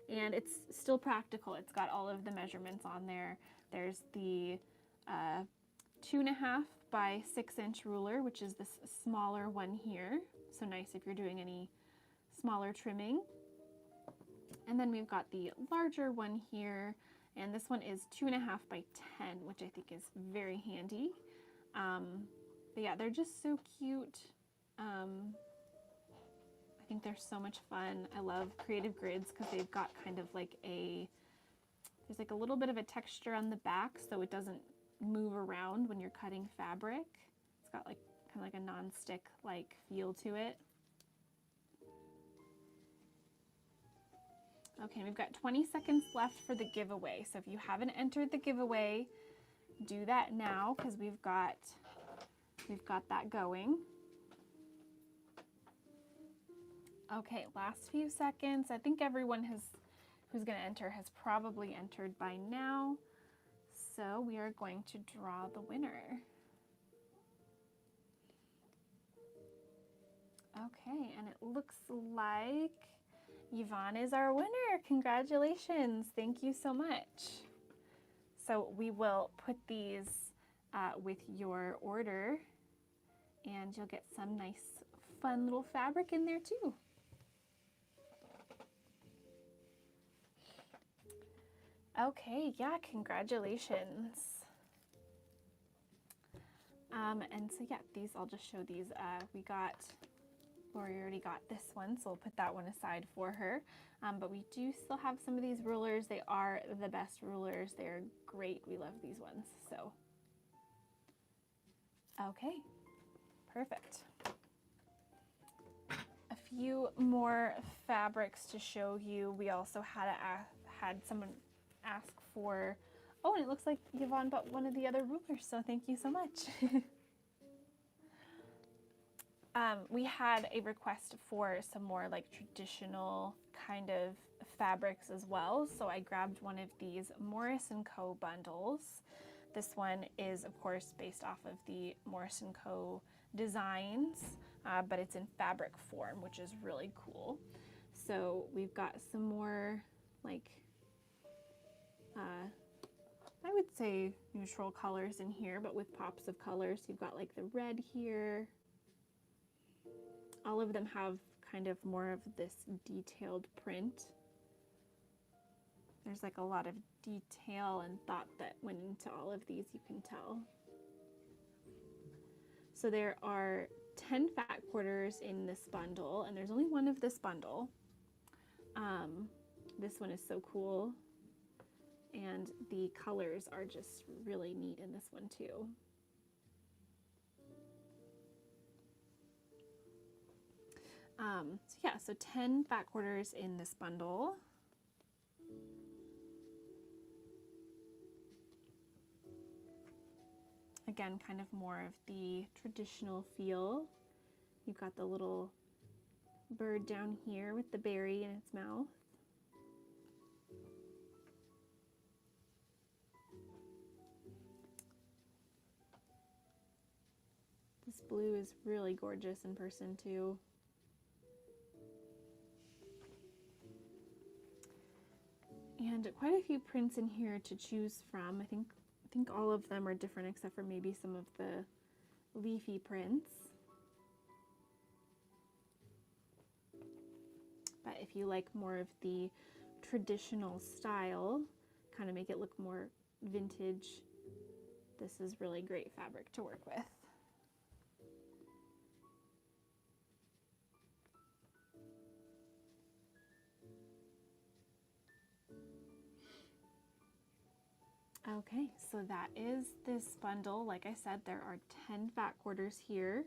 and it's still practical. It's got all of the measurements on there. There's the 2.5 by 6-inch ruler, which is this smaller one here. So nice if you're doing any smaller trimming. And then we've got the larger one here, and this one is 2.5 by 10, which I think is very handy. But yeah, they're just so cute. I think they're so much fun. I love creative grids because they've got kind of like there's like a little bit of a texture on the back so it doesn't move around when you're cutting fabric. It's got like kind of like a non-stick like feel to it. Okay, we've got 20 seconds left for the giveaway. So if you haven't entered the giveaway, do that now because we've got that going. Okay, last few seconds. I think everyone who's going to enter has probably entered by now. So we are going to draw the winner. Okay, and it looks like Yvonne is our winner. Congratulations. Thank you so much. So we will put these with your order, and you'll get some nice fun little fabric in there too. Okay, yeah, congratulations. And so yeah, these, I'll just show these. Lori already got this one, so we'll put that one aside for her. But we do still have some of these rulers. They are the best rulers. They're great. We love these ones. So, okay, perfect. A few more fabrics to show you. We also had someone ask for, oh, and it looks like Yvonne bought one of the other rulers, so thank you so much. We had a request for some more like traditional kind of fabrics as well, so I grabbed one of these Morris & Co. bundles. This one is, of course, based off of the Morris & Co. designs, but it's in fabric form, which is really cool. So we've got some more, like, I would say neutral colors in here, but with pops of colors. You've got like the red here. All of them have kind of more of this detailed print. There's like a lot of detail and thought that went into all of these, you can tell. So there are 10 fat quarters in this bundle, and there's only one of this bundle. This one is so cool, and the colors are just really neat in this one too. So yeah, so 10 fat quarters in this bundle. Again, kind of more of the traditional feel. You've got the little bird down here with the berry in its mouth. This blue is really gorgeous in person too. And quite a few prints in here to choose from. I think all of them are different except for maybe some of the leafy prints. But if you like more of the traditional style, kind of make it look more vintage, this is really great fabric to work with. Okay, so that is this bundle. Like I said, there are 10 fat quarters here.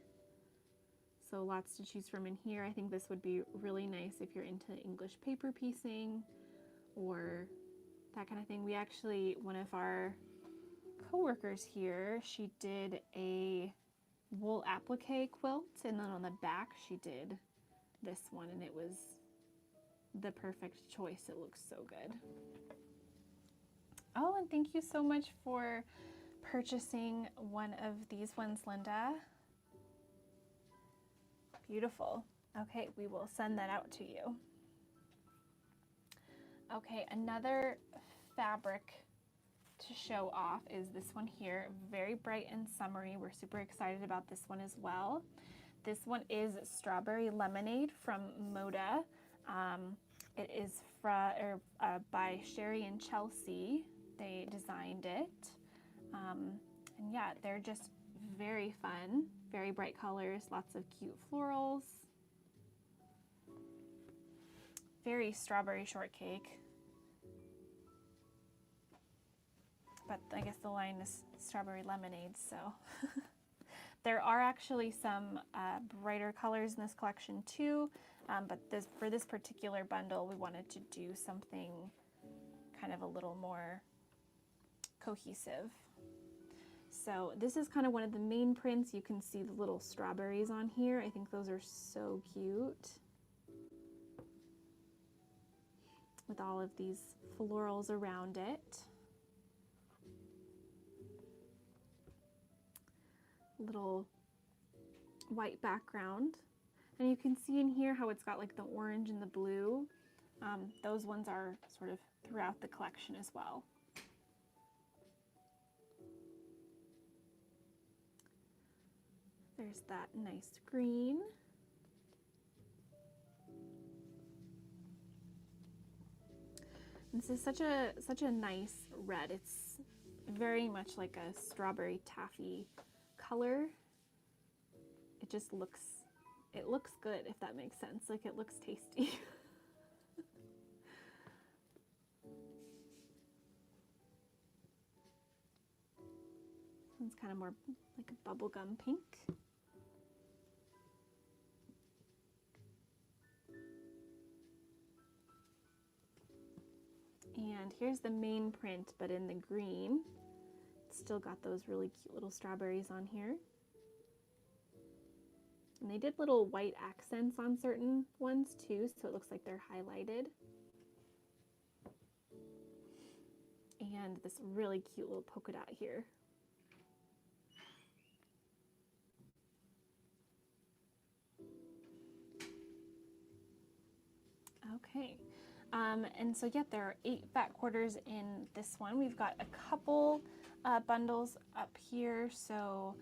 So lots to choose from in here. I think this would be really nice if you're into English paper piecing or that kind of thing. We actually, one of our coworkers here, she did a wool applique quilt, and then on the back she did this one, and it was the perfect choice. It looks so good. Oh, and thank you so much for purchasing one of these ones, Linda. Beautiful. Okay, we will send that out to you. Okay, another fabric to show off is this one here. Very bright and summery. We're super excited about this one as well. This one is Strawberry Lemonade from Moda. It is by Sherry and Chelsea. They designed it. And yeah, they're just very fun, very bright colors, lots of cute florals. Very strawberry shortcake. But I guess the line is Strawberry Lemonade, so. There are actually some brighter colors in this collection too, but for this particular bundle, we wanted to do something kind of a little more cohesive. So this is kind of one of the main prints. You can see the little strawberries on here. I think those are so cute. With all of these florals around it. Little white background. And you can see in here how it's got like the orange and the blue. Those ones are sort of throughout the collection as well. There's that nice green. This is such a nice red. It's very much like a strawberry taffy color, it just looks, it looks good, if that makes sense. Like, it looks tasty. It's kind of more like a bubblegum pink. And here's the main print, but in the green. It's still got those really cute little strawberries on here. And they did little white accents on certain ones too, so it looks like they're highlighted. And this really cute little polka dot here. Okay. And so, yeah, there are 8 fat quarters in this one. We've got a couple bundles up here, so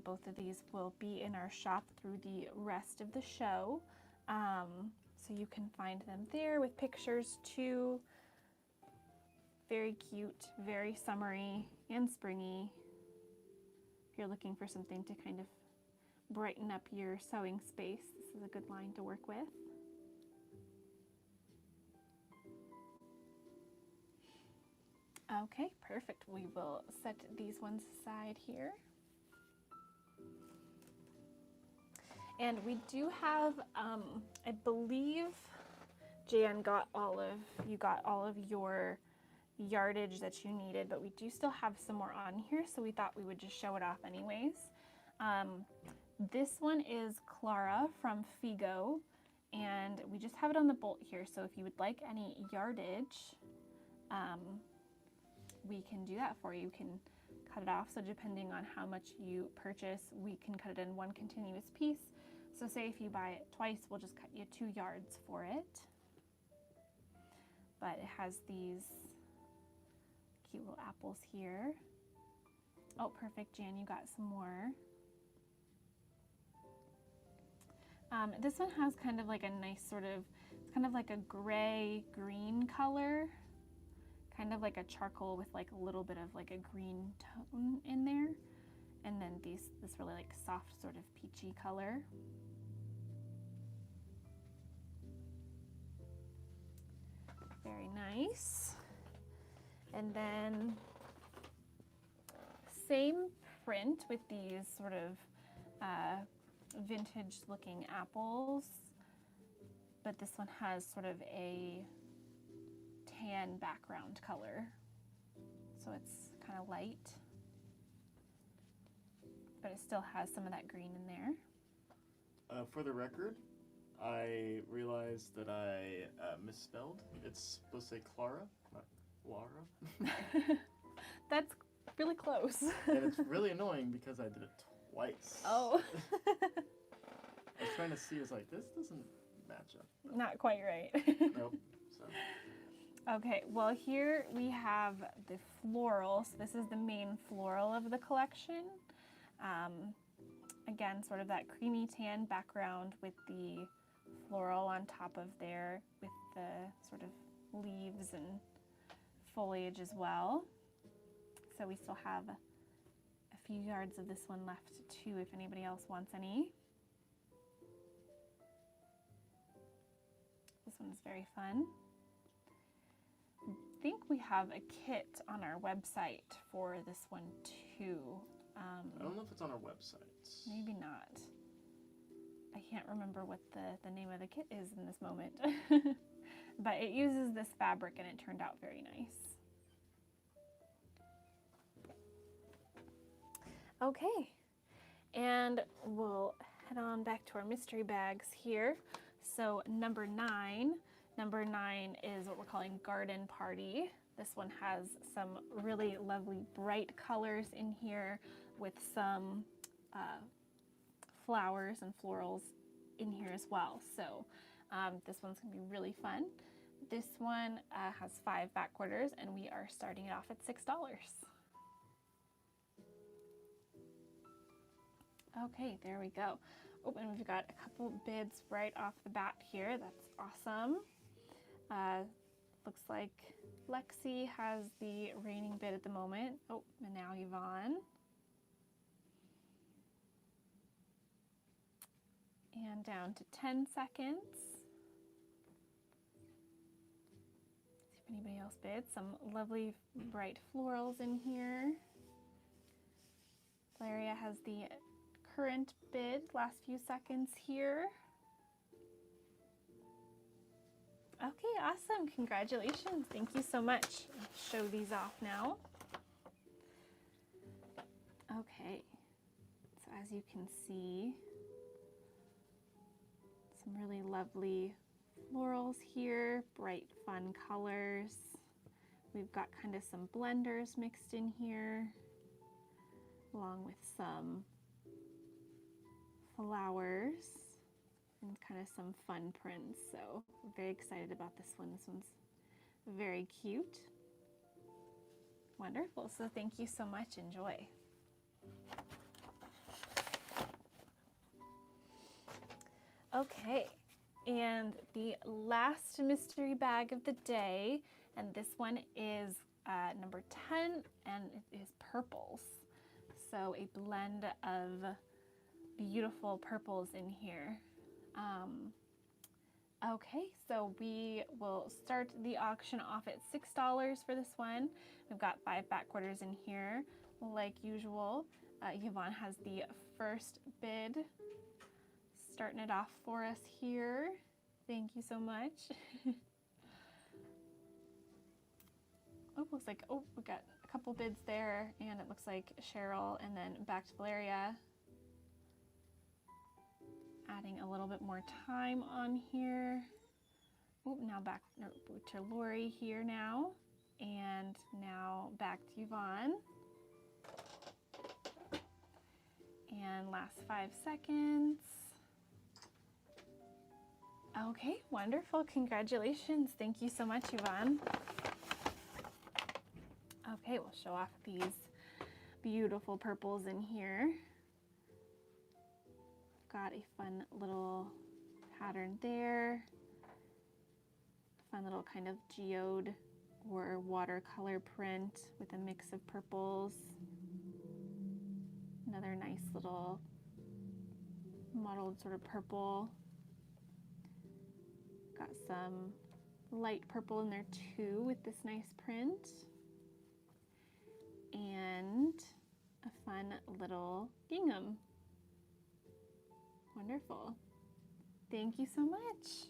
both of these will be in our shop through the rest of the show. So you can find them there with pictures too. Very cute, very summery and springy. If you're looking for something to kind of brighten up your sewing space, this is a good line to work with. Okay, perfect. We will set these ones aside here. And we do have, I believe Jan got all of your yardage that you needed, but we do still have some more on here, so we thought we would just show it off anyways. This one is Clara from Figo, and we just have it on the bolt here, so if you would like any yardage, we can do that for you. You can cut it off, so depending on how much you purchase, we can cut it in one continuous piece. So say if you buy it twice, we'll just cut you 2 yards for it. But it has these cute little apples here. Oh, perfect, Jan, you got some more. This one has kind of like a nice sort of, it's kind of like a gray-green color. Kind of like a charcoal with like a little bit of like a green tone in there. And then this really like soft sort of peachy color. Very nice. And then same print with these sort of vintage looking apples, but this one has sort of a tan background color, so it's kind of light, but it still has some of that green in there. For the record, I realized that I misspelled. It's supposed to say Clara, not Laura. That's really close. And it's really annoying because I did it twice. Oh. I was trying to see, it's like, this doesn't match up. Not quite right. Nope. So. Okay, well here we have the floral. So this is the main floral of the collection. Again, sort of that creamy tan background with the floral on top of there with the sort of leaves and foliage as well. So we still have a few yards of this one left too if anybody else wants any. This one is very fun. I think we have a kit on our website for this one too. I don't know if it's on our website. Maybe not. I can't remember what the name of the kit is in this moment. But it uses this fabric and it turned out very nice. Okay, and we'll head on back to our mystery bags here. So number 9 is what we're calling Garden Party. This one has some really lovely bright colors in here with some flowers and florals in here as well. So this one's gonna be really fun. This one has 5 back quarters and we are starting it off at $6. Okay, there we go. Oh, and we've got a couple bids right off the bat here. That's awesome. Looks like Lexi has the reigning bid at the moment. Oh, and now Yvonne. And down to 10 seconds. See if anybody else bid. Some lovely bright florals in here. Valeria has the current bid, last few seconds here. Okay, awesome. Congratulations. Thank you so much. I'll show these off now. Okay, so as you can see, some really lovely florals here, bright fun colors. We've got kind of some blenders mixed in here, along with some flowers and kind of some fun prints. So I'm very excited about this one. This one's very cute. Wonderful. So thank you so much. Enjoy. Okay, and the last mystery bag of the day, and this one is number 10, and it is purples. So a blend of beautiful purples in here. Okay, so we will start the auction off at $6 for this one. We've got 5 back quarters in here, like usual. Yvonne has the first bid, starting it off for us here. Thank you so much. Oh, looks like, oh, we got a couple bids there, and it looks like Cheryl, and then back to Valeria. Adding a little bit more time on here. Oh, now back to Lori here now, and now back to Yvonne. And last 5 seconds. Okay, wonderful. Congratulations. Thank you so much, Yvonne. Okay, we'll show off these beautiful purples in here. Got a fun little pattern there. Fun little kind of geode or watercolor print with a mix of purples. Another nice little mottled sort of purple. Got some light purple in there too with this nice print. And a fun little gingham. Wonderful. Thank you so much.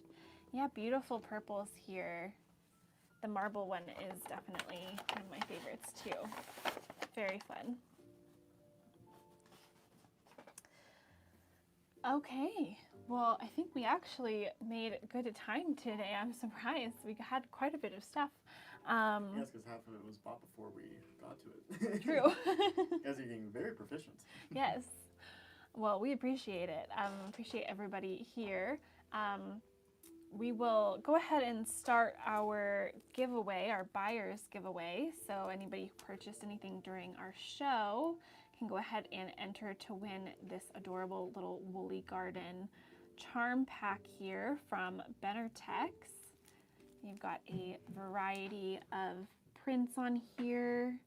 Yeah, beautiful purples here. The marble one is definitely one of my favorites too. Very fun. Okay, well, I think we actually made good a time today. I'm surprised. We had quite a bit of stuff. Yes, because half of it was bought before we got to it. True. You guys are getting very proficient. Yes. Well, we appreciate it. Appreciate everybody here. We will go ahead and start our giveaway, our buyer's giveaway. So anybody who purchased anything during our show can go ahead and enter to win this adorable little Woolly Garden charm pack here from Benartex. You've got a variety of prints on here,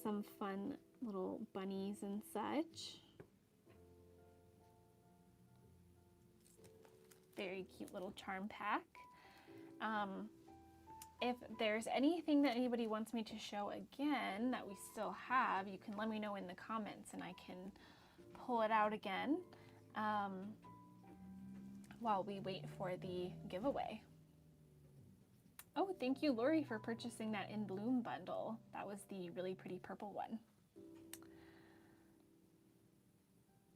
some fun little bunnies and such. Very cute little charm pack. If there's anything that anybody wants me to show again that we still have, you can let me know in the comments and I can pull it out again while we wait for the giveaway. Oh, thank you, Lori, for purchasing that In Bloom bundle. That was the really pretty purple one.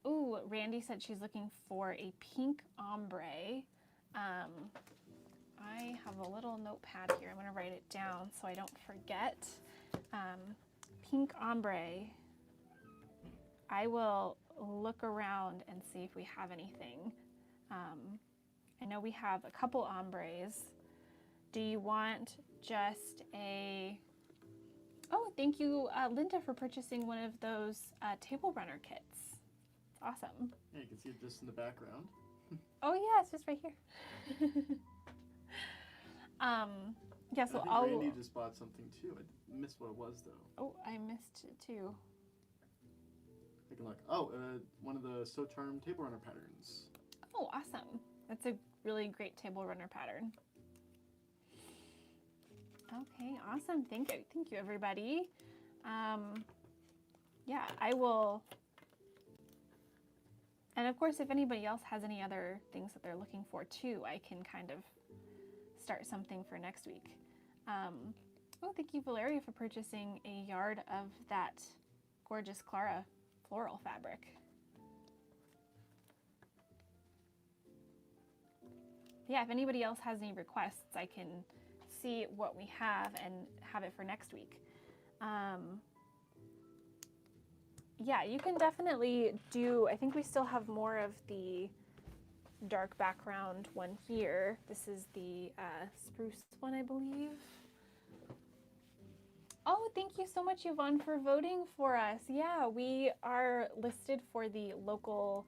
Ooh, Randy said she's looking for a pink ombre. I have a little notepad here. I'm going to write it down so I don't forget. Pink ombre. I will look around and see if we have anything. I know we have a couple ombres. Do you want just a... Oh, thank you, Linda, for purchasing one of those table runner kits. It's awesome. Yeah, you can see it just in the background. Oh yeah, it's just right here. Yeah, so I think Randy just bought something too. I missed what it was though. Oh, I missed it too. Take a look. Oh, one of the So Charmed table runner patterns. Oh, awesome. That's a really great table runner pattern. Okay, awesome. Thank you, everybody. Yeah, I will. And of course, if anybody else has any other things that they're looking for too, I can kind of start something for next week. Oh, thank you, Valeria, for purchasing a yard of that gorgeous Clara floral fabric. Yeah, if anybody else has any requests, I can see what we have and have it for next week. Yeah, you can definitely do, I think we still have more of the dark background one here. This is the spruce one, I believe. Oh, thank you so much, Yvonne, for voting for us. Yeah, we are listed for the local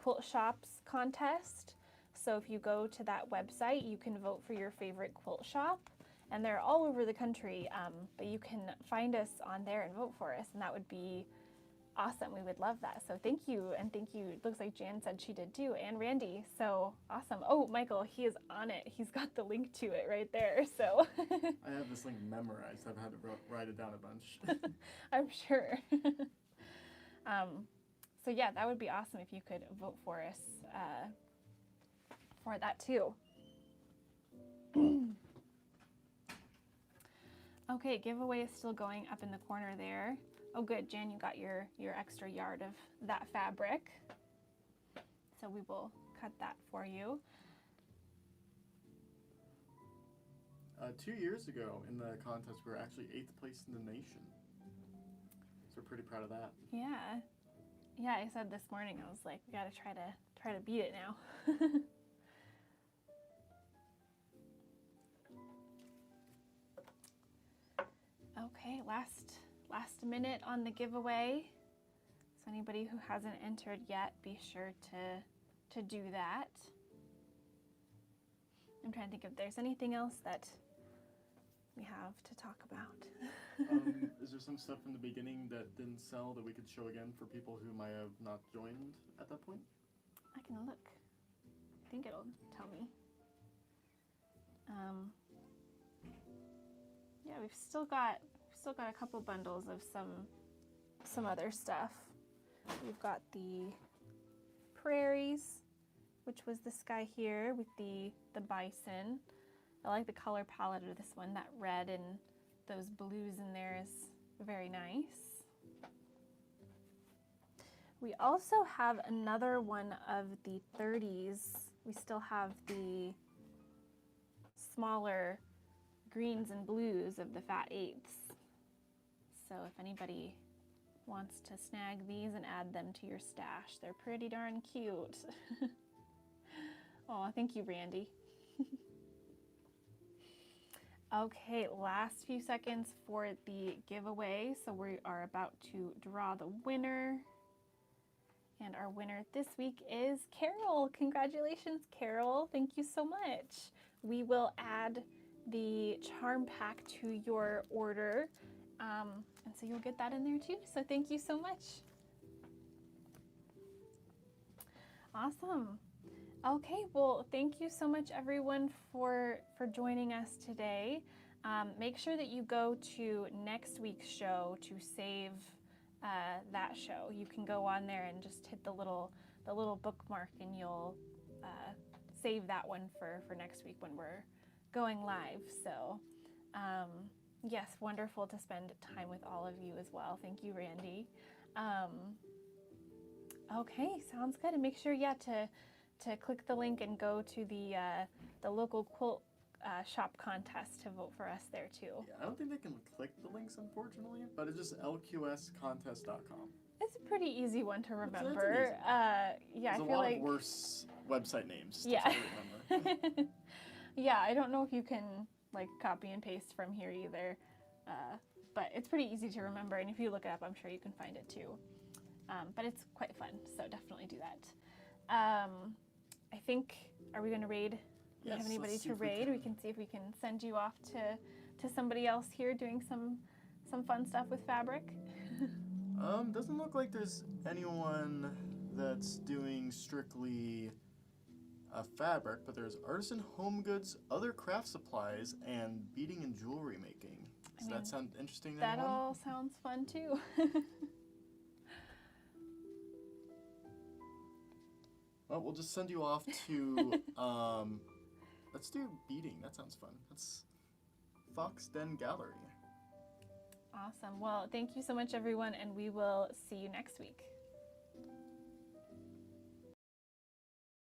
quilt shops contest. So if you go to that website, you can vote for your favorite quilt shop. And they're all over the country, but you can find us on there and vote for us. And that would be awesome. We would love that. So thank you. And thank you. It looks like Jan said she did too. And Randy. So awesome. Oh, Michael, he is on it. He's got the link to it right there. So I have this link memorized. I've had to write it down a bunch. I'm sure. So yeah, that would be awesome if you could vote for us for that too. Okay, giveaway is still going up in the corner there. Oh good, Jan, you got your extra yard of that fabric. So we will cut that for you. 2 years ago in the contest, we were actually 8th place in the nation. So we're pretty proud of that. Yeah. Yeah, I said this morning, I was like, we gotta try to beat it now. Okay, last minute on the giveaway. So anybody who hasn't entered yet, be sure to do that. I'm trying to think if there's anything else that we have to talk about. Is there some stuff in the beginning that didn't sell that we could show again for people who might have not joined at that point? I can look. I think it'll tell me. Yeah, we've still got a couple bundles of some other stuff. We've got the prairies, which was this guy here with the bison. I like the color palette of this one. That red and those blues in there is very nice. We also have another one of the 30s. We still have the smaller greens and blues of the fat eighths. So if anybody wants to snag these and add them to your stash, they're pretty darn cute. Oh, thank you, Randy. Okay, last few seconds for the giveaway. So we are about to draw the winner. And our winner this week is Carol. Congratulations, Carol. Thank you so much. We will add the charm pack to your order. And so you'll get that in there too. So thank you so much. Awesome. Okay, well, thank you so much everyone for joining us today. Make sure that you go to next week's show to save that show. You can go on there and just hit the little bookmark and you'll save that one for next week when we're going live. So yes, wonderful to spend time with all of you as well. Thank you, Randy. Okay, sounds good. And make sure, yeah, to click the link and go to the local quilt shop contest to vote for us there too. Yeah, I don't think they can click the links, unfortunately, but it's just lqscontest.com. It's a pretty easy one to remember. Yeah, There's I feel a lot like of worse website names to yeah. try to remember. Yeah, I don't know if you can like copy and paste from here either, but it's pretty easy to remember. And if you look it up, I'm sure you can find it too. But it's quite fun, so definitely do that. I think, are we going to raid? Do you have anybody to raid? We can see if we can send you off to somebody else here doing some fun stuff with fabric. Doesn't look like there's anyone that's doing strictly fabric, but there's artisan home goods, other craft supplies, and beading and jewelry making. Does that sound interesting to That anyone? all sounds fun too. Well, we'll just send you off to, let's do beading. That sounds fun. That's Fox Den Gallery. Awesome. Well, thank you so much, everyone, and we will see you next week.